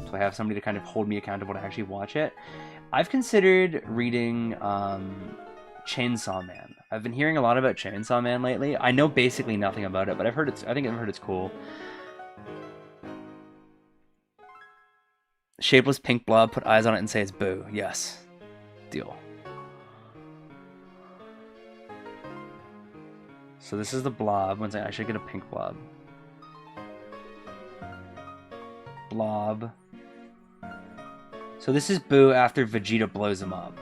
So I have somebody to kind of hold me accountable to actually watch it. I've considered reading Chainsaw Man. I've been hearing a lot about Chainsaw Man lately. I know basically nothing about it, but I think I've heard it's cool. Shapeless pink blob, put eyes on it and say it's boo. Yes. Deal. So this is the blob. One second, I should get a pink blob. Blob. So this is Boo after Vegeta blows him up.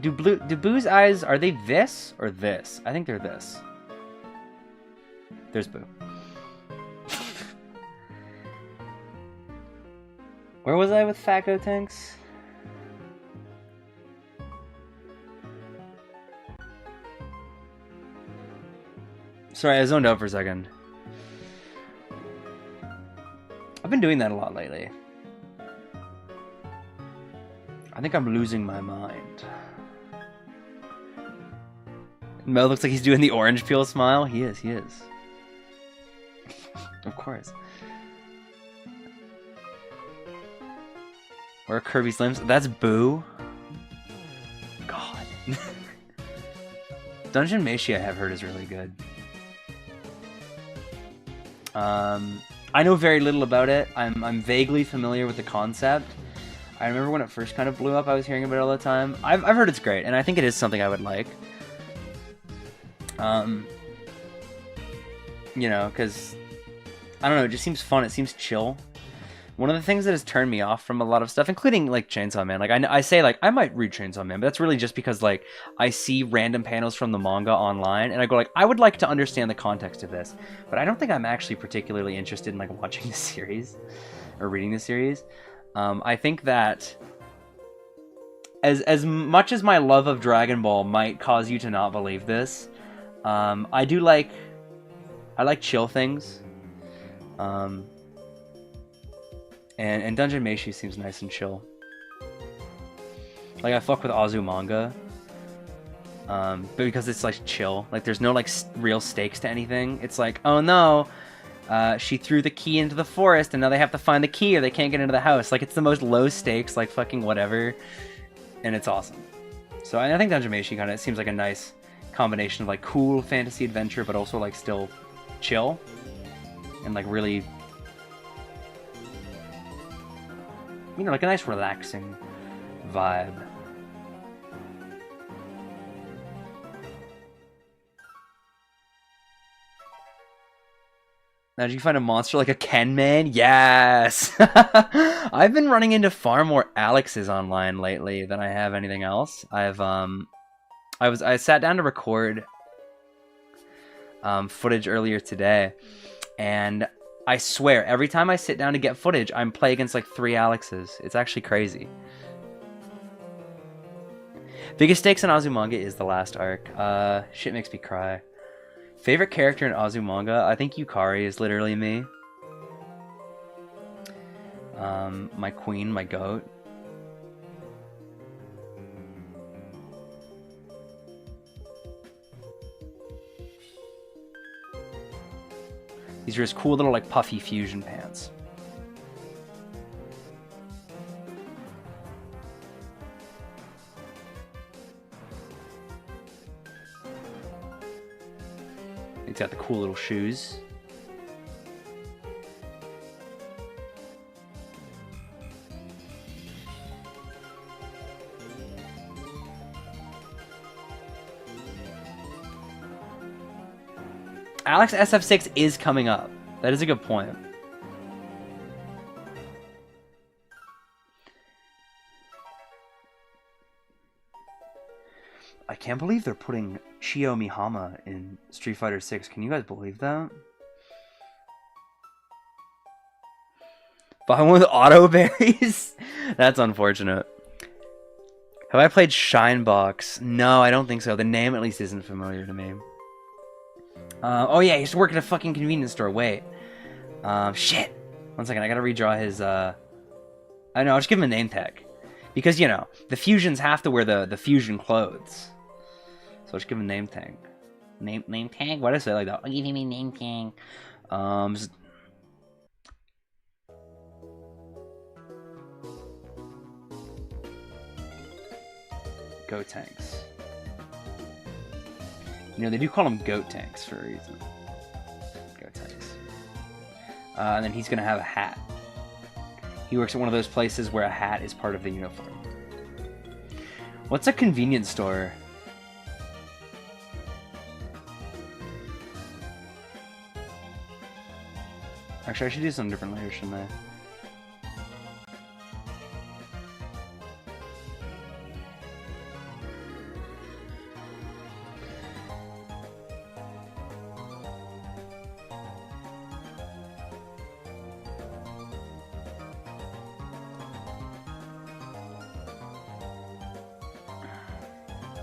Do Boo's eyes, are they this or this? I think they're this. There's Boo. Where was I with Fat Gotenks? Sorry, I zoned out for a second. I've been doing that a lot lately. I think I'm losing my mind. Mel looks like he's doing the orange peel smile. He is. Of course. Or Kirby Slims. That's Boo. God. Dungeon Meshi I have heard is really good. I know very little about it. I'm vaguely familiar with the concept. I remember when it first kind of blew up, I was hearing about it all the time. I've heard it's great, and I think it is something I would like. You know, because, I don't know, it just seems fun. It seems chill. One of the things that has turned me off from a lot of stuff, including, like, Chainsaw Man, like, I say, like, I might read Chainsaw Man, but that's really just because, like, I see random panels from the manga online, and I go, like, I would like to understand the context of this, but I don't think I'm actually particularly interested in, like, watching the series, or reading the series. I think that as much as my love of Dragon Ball might cause you to not believe this, I like chill things. And Dungeon Meshi seems nice and chill. Like, I fuck with Azumanga. But because it's like chill, like there's no like real stakes to anything. It's like, oh no, she threw the key into the forest and now they have to find the key or they can't get into the house. Like, it's the most low stakes, like fucking whatever, and it's awesome. So I think Dungeon Meshi kind of seems like a nice combination of like cool fantasy adventure, but also like still chill and like really, you know, like a nice relaxing vibe. Now, did you find a monster like a Ken Man? Yes! I've been running into far more Alexes online lately than I have anything else. I sat down to record footage earlier today, and I swear, every time I sit down to get footage, I'm playing against like 3 Alexes. It's actually crazy. Biggest stakes in Azumanga is the last arc. Shit makes me cry. Favorite character in Azumanga? I think Yukari is literally me. My queen, my goat. These are his cool little like puffy fusion pants. He's got the cool little shoes. Alex SF6 is coming up. That is a good point. I can't believe they're putting Chio Mihama in Street Fighter 6. Can you guys believe that? Buy one with auto berries? That's unfortunate. Have I played Shinebox? No, I don't think so. The name at least isn't familiar to me. Oh yeah, he used to work at a fucking convenience store. Wait. Shit. One second, I gotta redraw his, I know, I'll just give him a name tag. Because, you know, the fusions have to wear the fusion clothes. So I'll just give him a name tag. Name tag? Why did I say it like that? I'll give him a name tag. Goat tanks. You know, they do call them goat tanks for a reason. Goat tanks. And then he's going to have a hat. He works at one of those places where a hat is part of the uniform. What's a convenience store? Actually, I should do something different later, shouldn't I?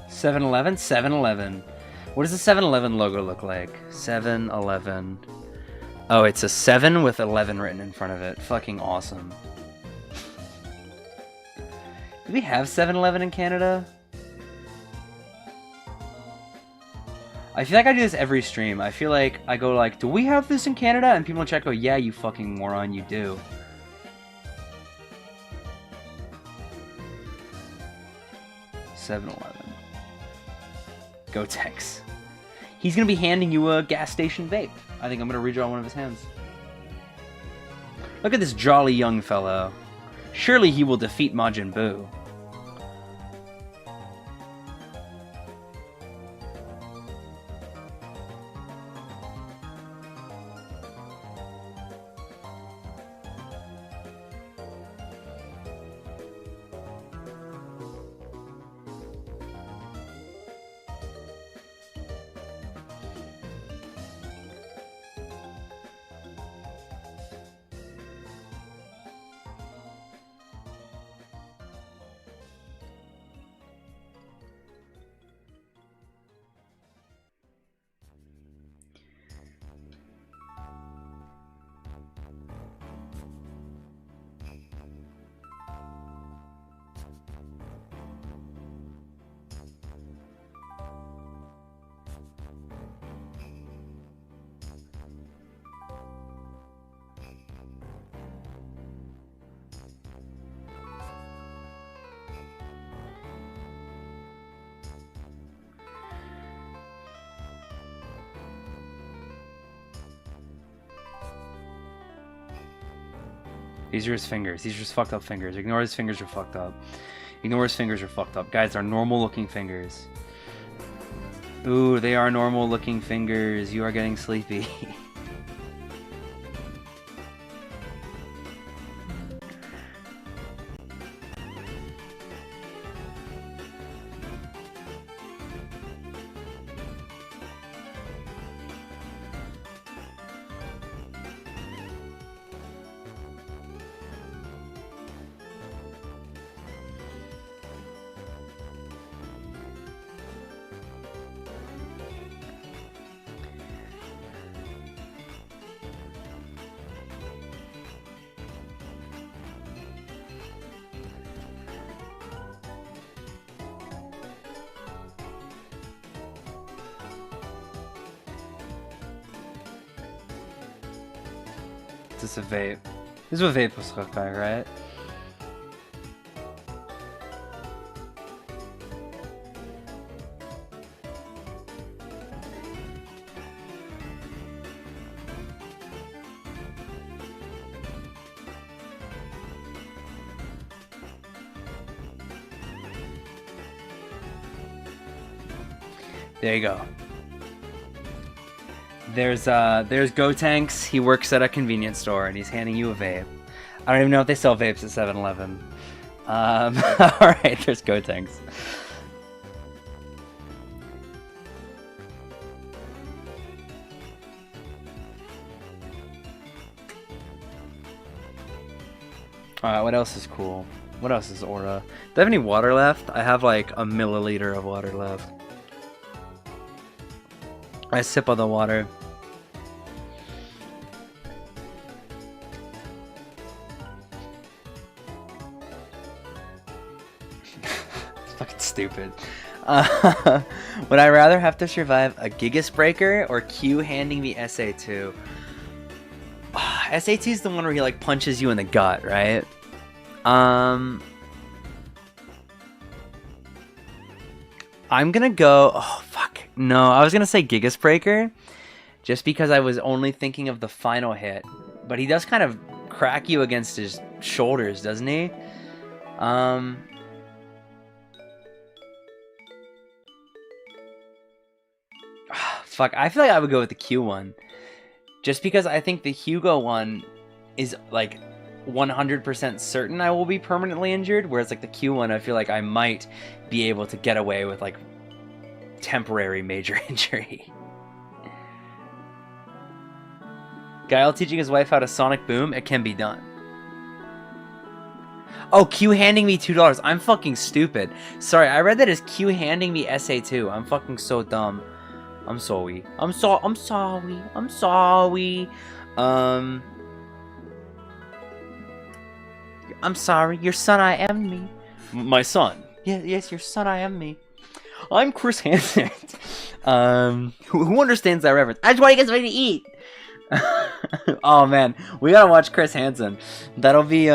(7-Eleven? 7-Eleven. What does the 7-Eleven logo look like? 7-Eleven. Oh, it's a 7 with 11 written in front of it. Fucking awesome. Do we have 7-Eleven in Canada? I feel like I do this every stream. I feel like I go like, do we have this in Canada? And people in chat go, yeah, you fucking moron, you do. (7-Eleven). Go Tex. He's gonna be handing you a gas station vape. I think I'm gonna redraw one of his hands. Look at this jolly young fellow. Surely he will defeat Majin Buu. These are his fingers. These are his fucked up fingers. Ignore his fingers are fucked up. Ignore his fingers are fucked up. Guys, they're normal looking fingers. Ooh, they are normal looking fingers. You are getting sleepy. This is a vape. This is what vape was hooked by, right? There you go. There's Gotenks. He works at a convenience store and he's handing you a vape. I don't even know if they sell vapes at 7-Eleven. Alright, there's Gotenks. Alright, what else is cool? What else is Aura? Do I have any water left? I have like a milliliter of water left. I sip on the water. It's fucking stupid. Would I rather have to survive a Gigas Breaker or Q handing me SA2? SA2 is the one where he like punches you in the gut, right? I'm gonna go... Oh, fuck. No, I was gonna say Gigas Breaker, just because I was only thinking of the final hit. But he does kind of crack you against his shoulders, doesn't he? Fuck, I feel like I would go with the Q one. Just because I think the Hugo one is like 100% certain I will be permanently injured, whereas like the Q one, I feel like I might be able to get away with like temporary major injury. Guile teaching his wife how to sonic boom, it can be done. Oh, Q handing me $2. I'm fucking stupid. Sorry, I read that as Q handing me SA2. I'm fucking so dumb. I'm sorry. I'm sorry. I'm sorry. I'm sorry. Your son, I am me. My son. Yeah, yes, your son, I am me. I'm Chris Hansen. Who understands that reference? I just want to get something to eat. Oh man, we gotta watch Chris Hansen. That'll be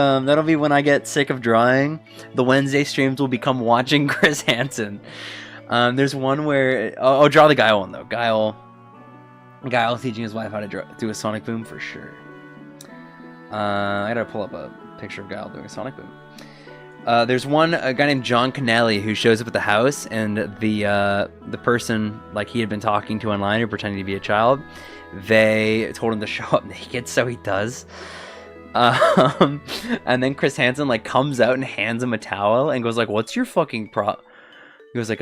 when I get sick of drawing. The Wednesday streams will become watching Chris Hansen. There's one where I'll draw the Guile one though. Guile teaching his wife how to do a sonic boom for sure. I gotta pull up a picture of Guile doing a sonic boom. There's a guy named John Connelly who shows up at the house, and the person like he had been talking to online or pretending to be a child, they told him to show up naked, so he does. And then Chris Hansen like comes out and hands him a towel and goes like, "What's your fucking He goes like,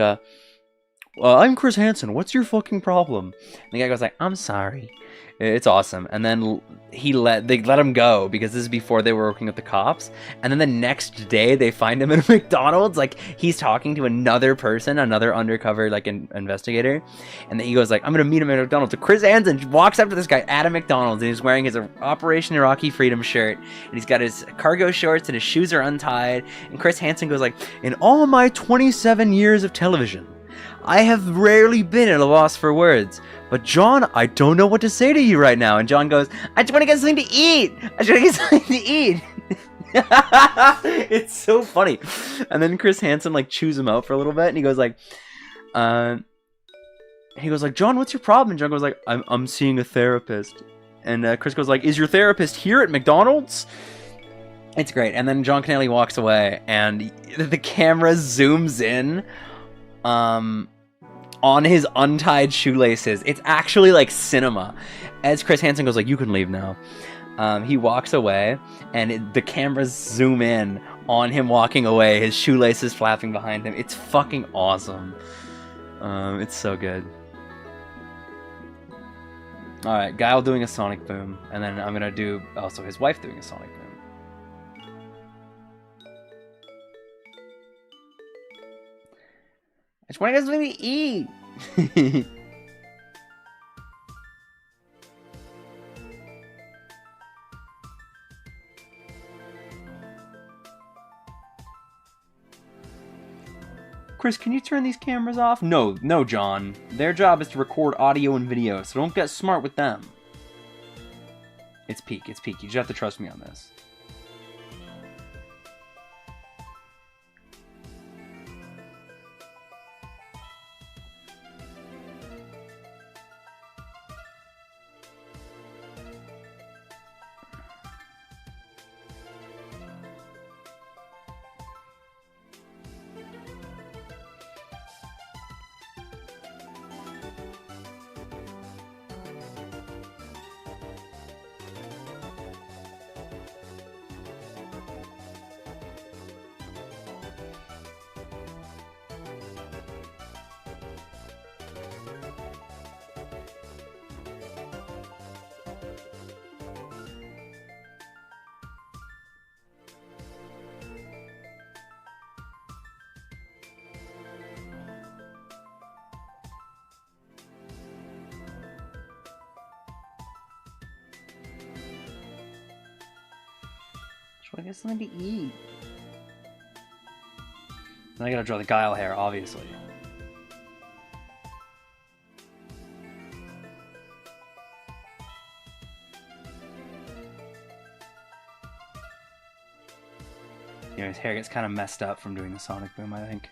I'm Chris Hansen. What's your fucking problem?" And the guy goes like, "I'm sorry." It's awesome. And then they let him go because this is before they were working with the cops. And then the next day they find him at a McDonald's. Like he's talking to another person, another undercover like investigator. And then he goes like, "I'm gonna meet him at McDonald's." So Chris Hansen walks up to this guy at a McDonald's and he's wearing his Operation Iraqi Freedom shirt. And he's got his cargo shorts and his shoes are untied. And Chris Hansen goes like, "In all my 27 years of television, I have rarely been at a loss for words. But John, I don't know what to say to you right now." And John goes, "I just want to get something to eat. I just want to get something to eat." It's so funny. And then Chris Hansen like chews him out for a little bit, and he goes like, "John, what's your problem?" And John goes like, I'm seeing a therapist." And Chris goes like, "Is your therapist here at McDonald's?" It's great. And then John Canelli walks away, and the camera zooms in on his untied shoelaces. It's actually like cinema. As Chris Hansen goes like, "You can leave now." He walks away, and the cameras zoom in on him walking away, his shoelaces flapping behind him. It's fucking awesome. It's so good. Alright, Guile doing a sonic boom, and then I'm gonna do also his wife doing a sonic boom. I just want to let me eat. Chris, can you turn these cameras off? No, John. Their job is to record audio and video, so don't get smart with them. It's peak. You just have to trust me on this. I guess something to eat. Then I gotta draw the Guile hair, obviously. You know, his hair gets kind of messed up from doing the sonic boom, I think.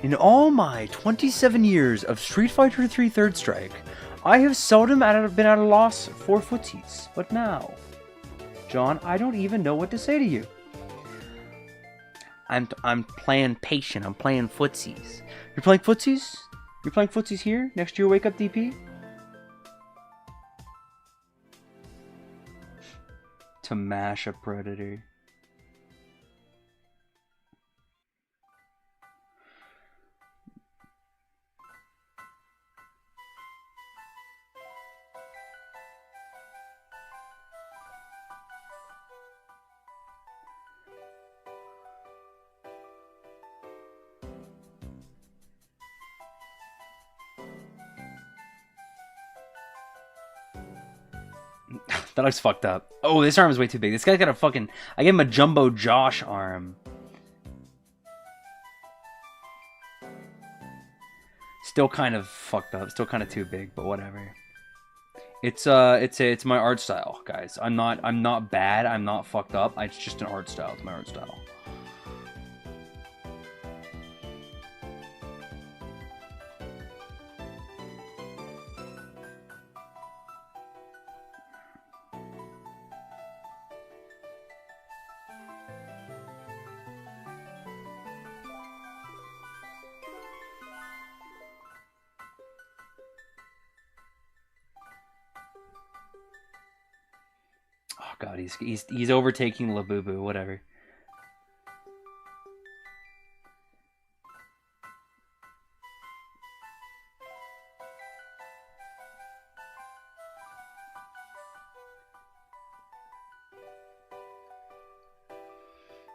In all my 27 years of Street Fighter 3 Third Strike, I have seldom been at a loss for footsies. But now, John, I don't even know what to say to you. I'm playing patient. I'm playing footsies. You're playing footsies? You're playing footsies here next to your wake up DP? To mash a predator. That looks fucked up. Oh, this arm is way too big. This guy's got a fucking... I gave him a Jumbo Josh arm. Still kind of fucked up. Still kind of too big, but whatever. It's my art style, guys. I'm not bad. I'm not fucked up. It's just an art style. It's my art style. God, he's overtaking Labubu, whatever.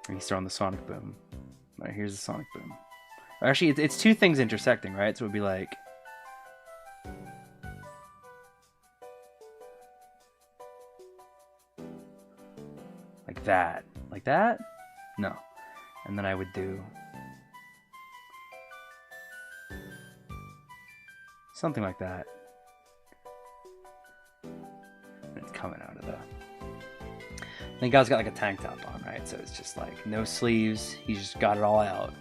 He's throwing the sonic boom. All right, here's the sonic boom. Actually, it's two things intersecting, right? So it would be like... that. Like that? No. And then I would do something like that. And it's coming out of the... The guy's got like a tank top on, right? So it's just like no sleeves. He's just got it all out.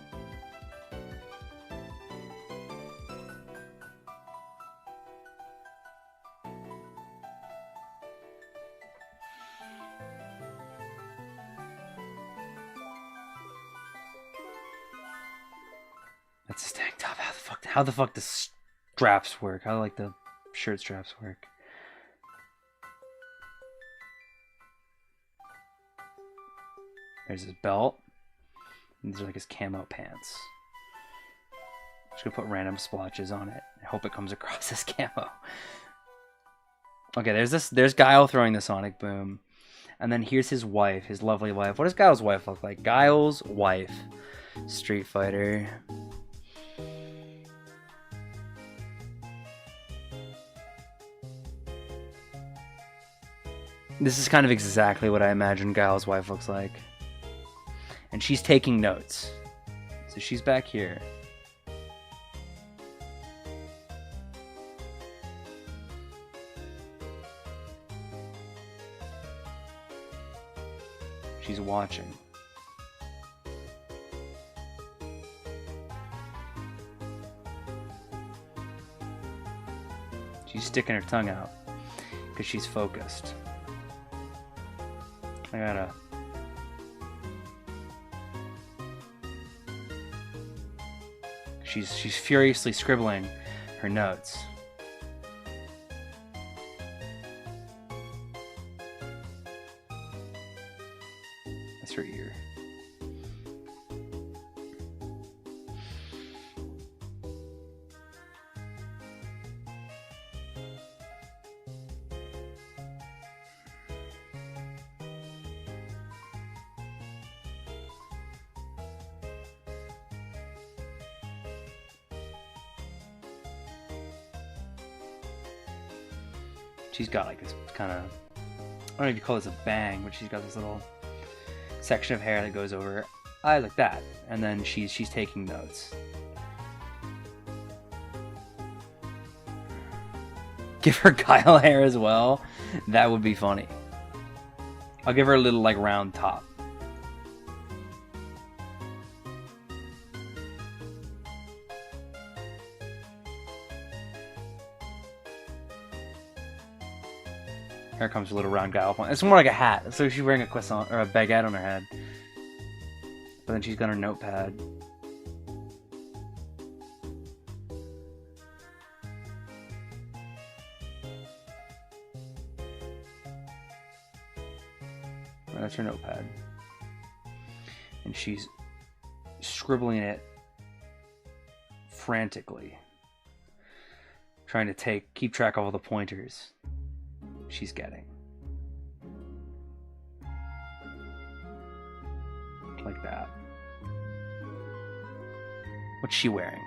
That's his tank top. How the fuck does straps work? How do like the shirt straps work? There's his belt. And these are like his camo pants. Just gonna put random splotches on it. I hope it comes across as camo. Okay, there's Guile throwing the sonic boom. And then here's his wife, his lovely wife. What does Guile's wife look like? Guile's wife. Street Fighter. This is kind of exactly what I imagine Guile's wife looks like. And she's taking notes. So she's back here. She's watching. She's sticking her tongue out because she's focused. I gotta... She's furiously scribbling her notes. That's her ear. She's got like this kind of, I don't know if you call this a bang, but she's got this little section of hair that goes over her eyes like that, and then she's taking notes. Give her Guile hair as well. That would be funny. I'll give her a little like round top. Here comes a little round Guile point. It's more like a hat. So she's wearing a croissant or a baguette on her head. But then she's got her notepad. That's her notepad. And she's scribbling it frantically. Trying to keep track of all the pointers she's getting. Like that. What's she wearing?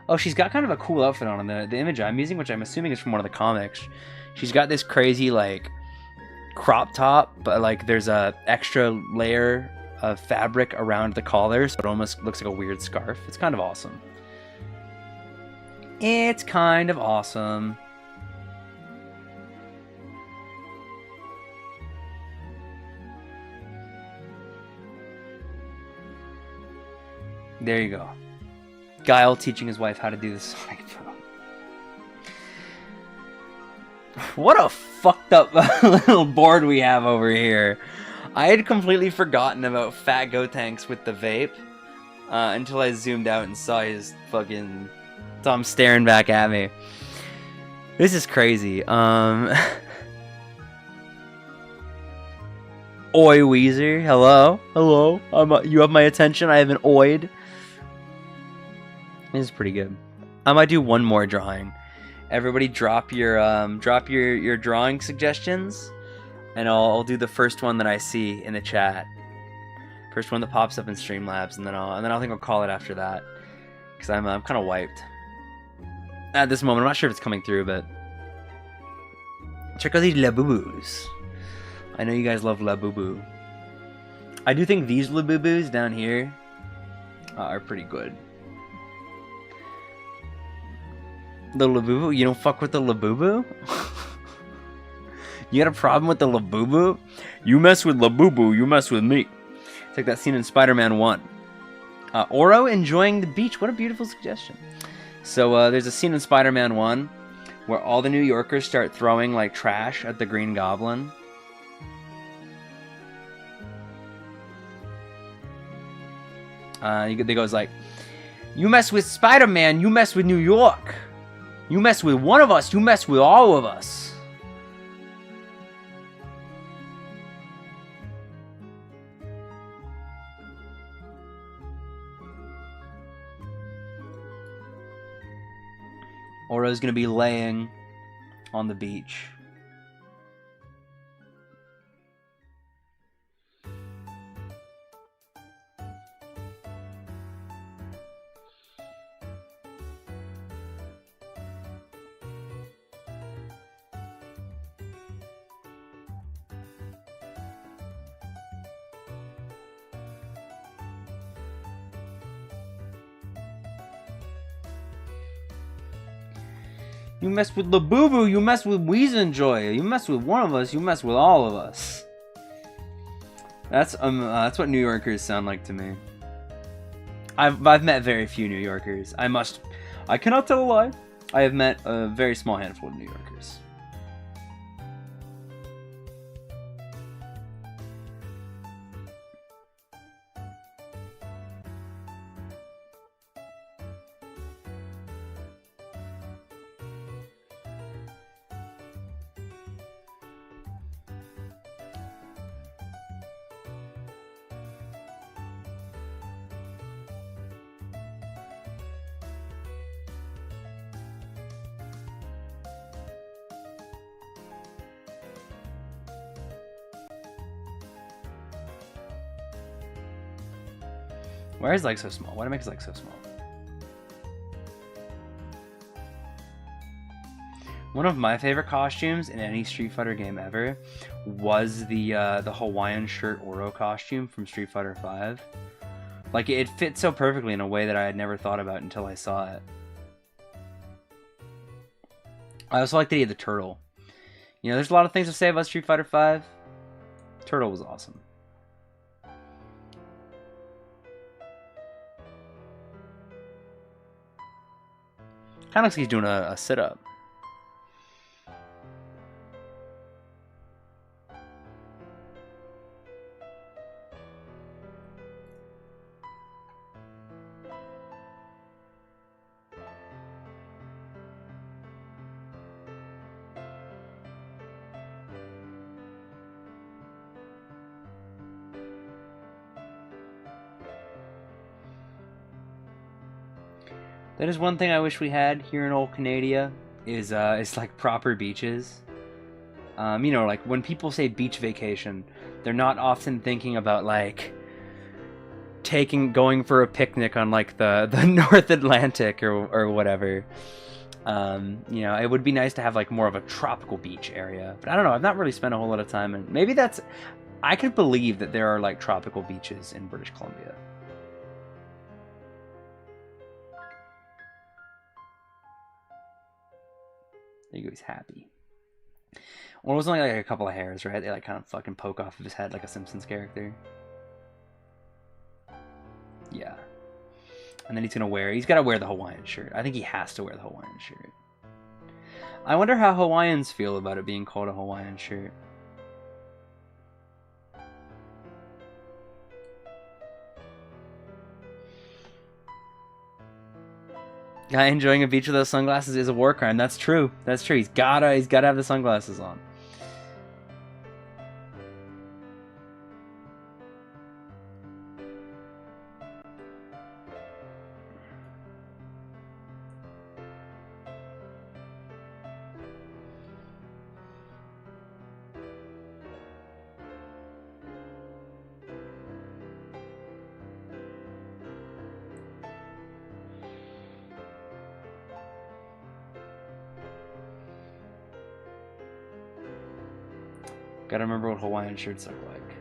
Oh, she's got kind of a cool outfit on in the image I'm using, which I'm assuming is from one of the comics. She's got this crazy like crop top, but like there's a extra layer of fabric around the collar, so it almost looks like a weird scarf. It's kind of awesome. It's kind of awesome. There you go. Guile teaching his wife how to do the Sonic Boom. What a fucked up little board we have over here. I had completely forgotten about Fat Gotenks with the vape until I zoomed out and saw his fucking thumb staring back at me. This is crazy. Oi Weezer, hello, hello. You have my attention. I have an oid. This is pretty good. I might do one more drawing. Everybody, drop your drawing suggestions, and I'll do the first one that I see in the chat. First one that pops up in Streamlabs, and then I think I'll call it after that, because I'm kind of wiped at this moment. I'm not sure if it's coming through, but check out these Labubus. I know you guys love Labubu. I do think these Labubus down here are pretty good. The Labubu? You don't fuck with the Labubu? You got a problem with the Labubu? You mess with Labubu, you mess with me. It's like that scene in Spider-Man 1. Oro enjoying the beach. What a beautiful suggestion. So there's a scene in Spider-Man 1 where all the New Yorkers start throwing like trash at the Green Goblin. They goes like, you mess with Spider-Man, you mess with New York. You mess with one of us, you mess with all of us. Oro's gonna be laying on the beach. You mess with Labubu, you mess with Weezenjoy. You mess with one of us, you mess with all of us. That's what New Yorkers sound like to me. I've met very few New Yorkers. I cannot tell a lie. I have met a very small handful of New Yorkers. Why is his leg so small? Why do I make his leg so small? One of my favorite costumes in any Street Fighter game ever was the Hawaiian shirt Oro costume from Street Fighter V. Like, it fits so perfectly in a way that I had never thought about until I saw it. I also like that he had the turtle. You know, there's a lot of things to say about Street Fighter V. Turtle was awesome. Kind of looks like he's doing a sit-up. That is one thing I wish we had here in old Canada is like proper beaches. You know, like when people say beach vacation, they're not often thinking about like going for a picnic on like the North Atlantic or whatever. You know, it would be nice to have like more of a tropical beach area. But I don't know, I've not really spent a whole lot of time, and maybe I could believe that there are like tropical beaches in British Columbia. There you go, he's happy. Well, it was only like a couple of hairs, right? They like kind of fucking poke off of his head like a Simpsons character. Yeah. And then he's got to wear the Hawaiian shirt. I think he has to wear the Hawaiian shirt. I wonder how Hawaiians feel about it being called a Hawaiian shirt. Guy enjoying a beach without sunglasses is a war crime. That's true. That's true. He's gotta have the sunglasses on. Gotta remember what Hawaiian shirts look like.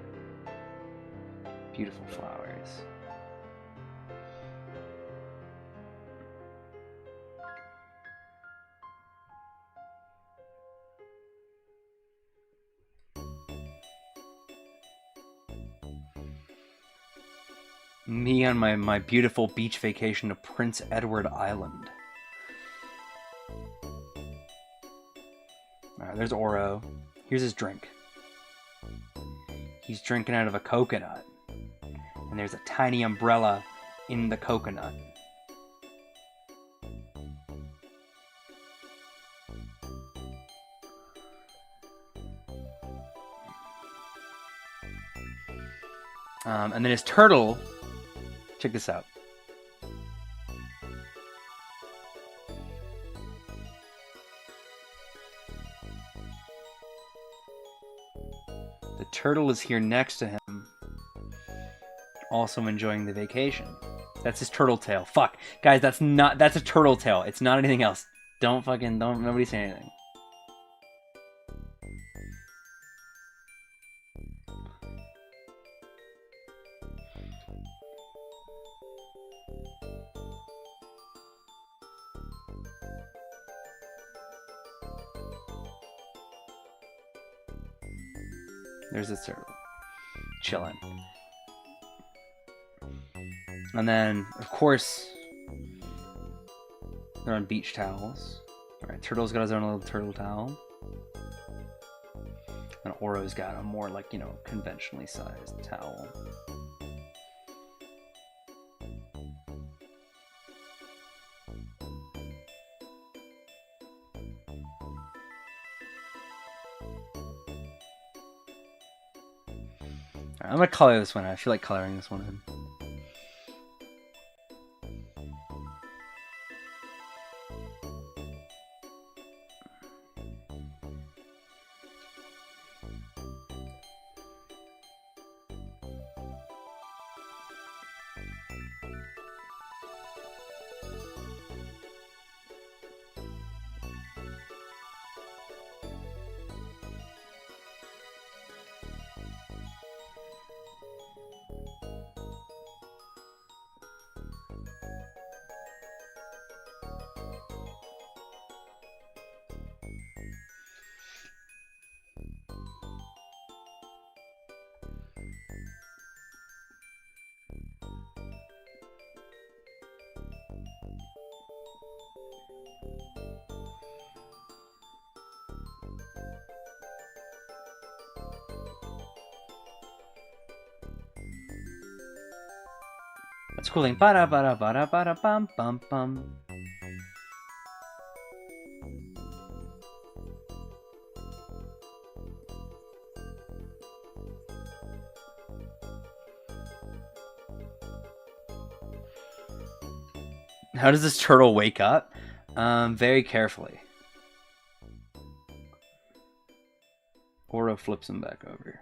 Beautiful flowers. Me on my beautiful beach vacation to Prince Edward Island. Alright, there's Oro. Here's his drink. He's drinking out of a coconut. And there's a tiny umbrella in the coconut. And then his turtle, check this out. The turtle is here next to him, also enjoying the vacation. That's his turtle tail. Fuck. Guys, that's a turtle tail. It's not anything else. Don't nobody say anything. There's this turtle. Chilling. And then, of course, they're on beach towels. Alright, Turtle's got his own little turtle towel. And Oro's got a more, like, you know, conventionally sized towel. I'm gonna color this one. I feel like coloring this one in. That's a cool thing. Ba da ba da ba da ba da bum bum bum. How does this turtle wake up? Very carefully. Oro flips him back over.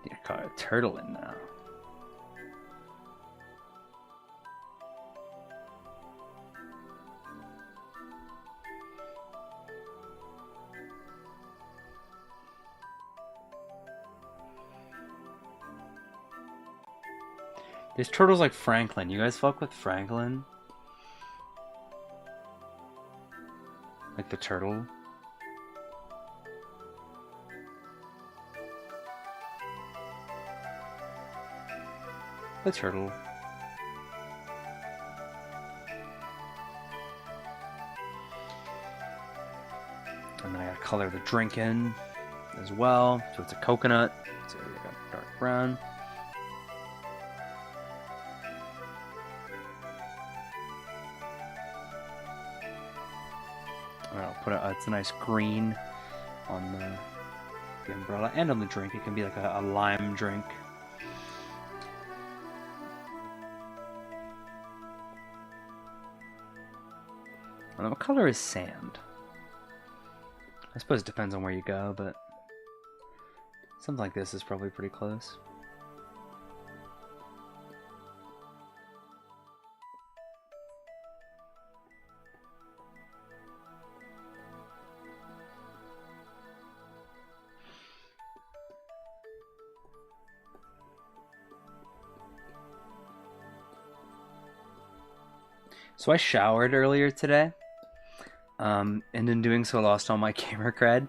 Yeah, caught a turtle in now. This turtle's like Franklin. You guys fuck with Franklin? Like the turtle? The turtle. And then I gotta color the drink in as well. So it's a coconut. So we got dark brown. And I'll put it's a nice green on the umbrella and on the drink. It can be like a lime drink. And what color is sand? I suppose it depends on where you go, but something like this is probably pretty close. So I showered earlier today, and in doing so lost all my camera cred.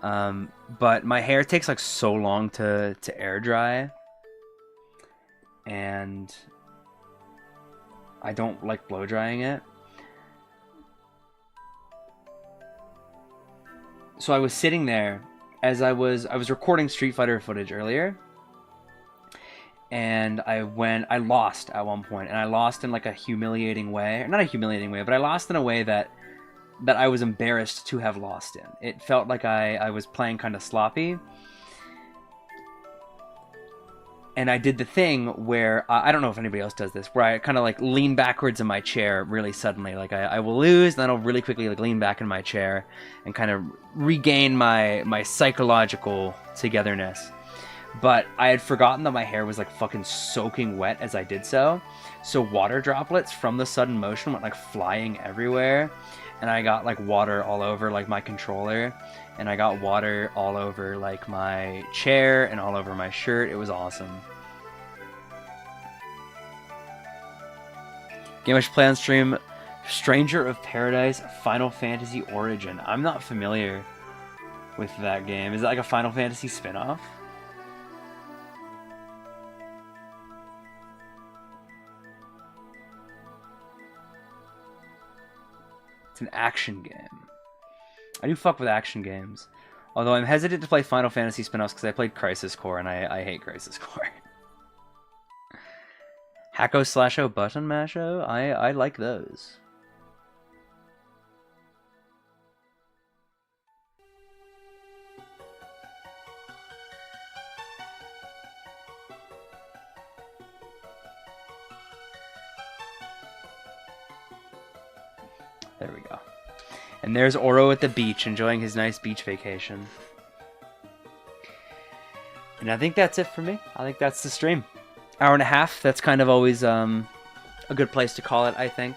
But my hair takes like so long to air dry, and I don't like blow drying it. So I was sitting there as I was recording Street Fighter footage earlier, and I lost at one point, and I lost in like a humiliating way, or not a humiliating way, but I lost in a way that I was embarrassed to have lost in. It felt like I was playing kind of sloppy. And I did the thing where, I don't know if anybody else does this, where I kind of like lean backwards in my chair really suddenly. Like I will lose, and then I'll really quickly like lean back in my chair and kind of regain my psychological togetherness. But I had forgotten that my hair was like fucking soaking wet as I did so. So water droplets from the sudden motion went like flying everywhere. And I got like water all over like my controller, and I got water all over like my chair and all over my shirt. It was awesome. Game I should play on stream: Stranger of Paradise Final Fantasy Origin. I'm not familiar with that game. Is it like a Final Fantasy spin-off? An action game. I do fuck with action games. Although I'm hesitant to play Final Fantasy spin-offs because I played Crisis Core and I hate Crisis Core. Hacko/O Button Masho? I like those. There we go. And there's Oro at the beach, enjoying his nice beach vacation. And I think that's it for me. I think that's the stream. Hour and a half. That's kind of always a good place to call it, I think.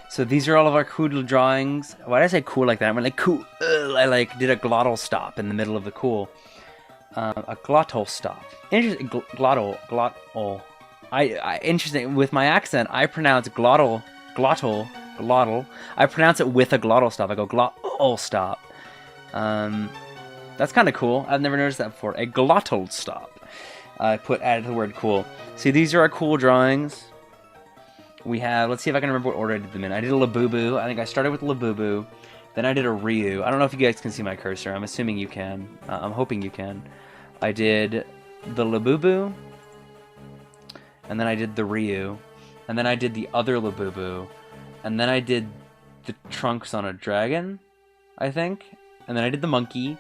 So these are all of our cool little drawings. Why did I say cool like that? I mean like cool. I like did a glottal stop in the middle of the cool. A glottal stop. Interesting. Glottal. Interesting. With my accent, I pronounce glottal. I pronounce it with a glottal stop. I go glottal stop. That's kind of cool. I've never noticed that before. A glottal stop. I added the word cool. See, these are our cool drawings. We have. Let's see if I can remember what order I did them in. I did a Labubu. I think I started with Labubu. Then I did a Ryu. I don't know if you guys can see my cursor. I'm assuming you can. I'm hoping you can. I did the Labubu. And then I did the Ryu, and then I did the other Labubu, and then I did the Trunks on a dragon, I think, and then I did the monkey,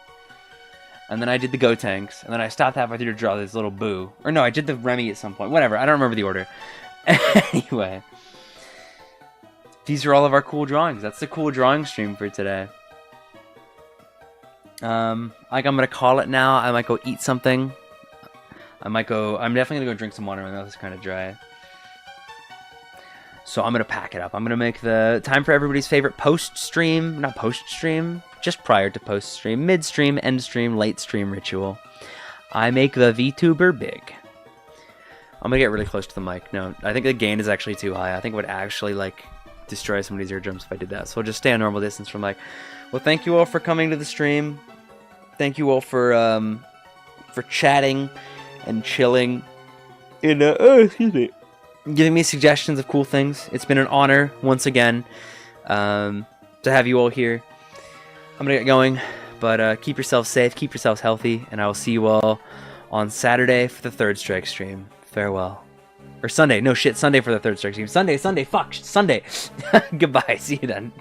and then I did the Gotenks, and then I stopped halfway through to draw this little Boo. Or no, I did the Remy at some point. Whatever, I don't remember the order. Anyway, these are all of our cool drawings. That's the cool drawing stream for today. I'm gonna call it now. I might go eat something. I'm definitely gonna go drink some water. My mouth is kind of dry. So I'm gonna pack it up. I'm gonna make the time for everybody's favorite post-stream, not post-stream, just prior to post-stream, mid-stream, end-stream, late-stream ritual. I make the VTuber big. I'm gonna get really close to the mic. No, I think the gain is actually too high. I think it would actually, like, destroy somebody's eardrums if I did that. So I'll just stay a normal distance from mic. Well, thank you all for coming to the stream. Thank you all for chatting and chilling and excuse me, giving me suggestions of cool things. It's been an honor once again to have you all here. I'm gonna get going, but keep yourselves safe, keep yourselves healthy, and I will see you all on Saturday for the Third Strike stream. Farewell. Or Sunday. No shit, Sunday for the Third Strike stream. Sunday, fuck, Sunday. Goodbye. See you then.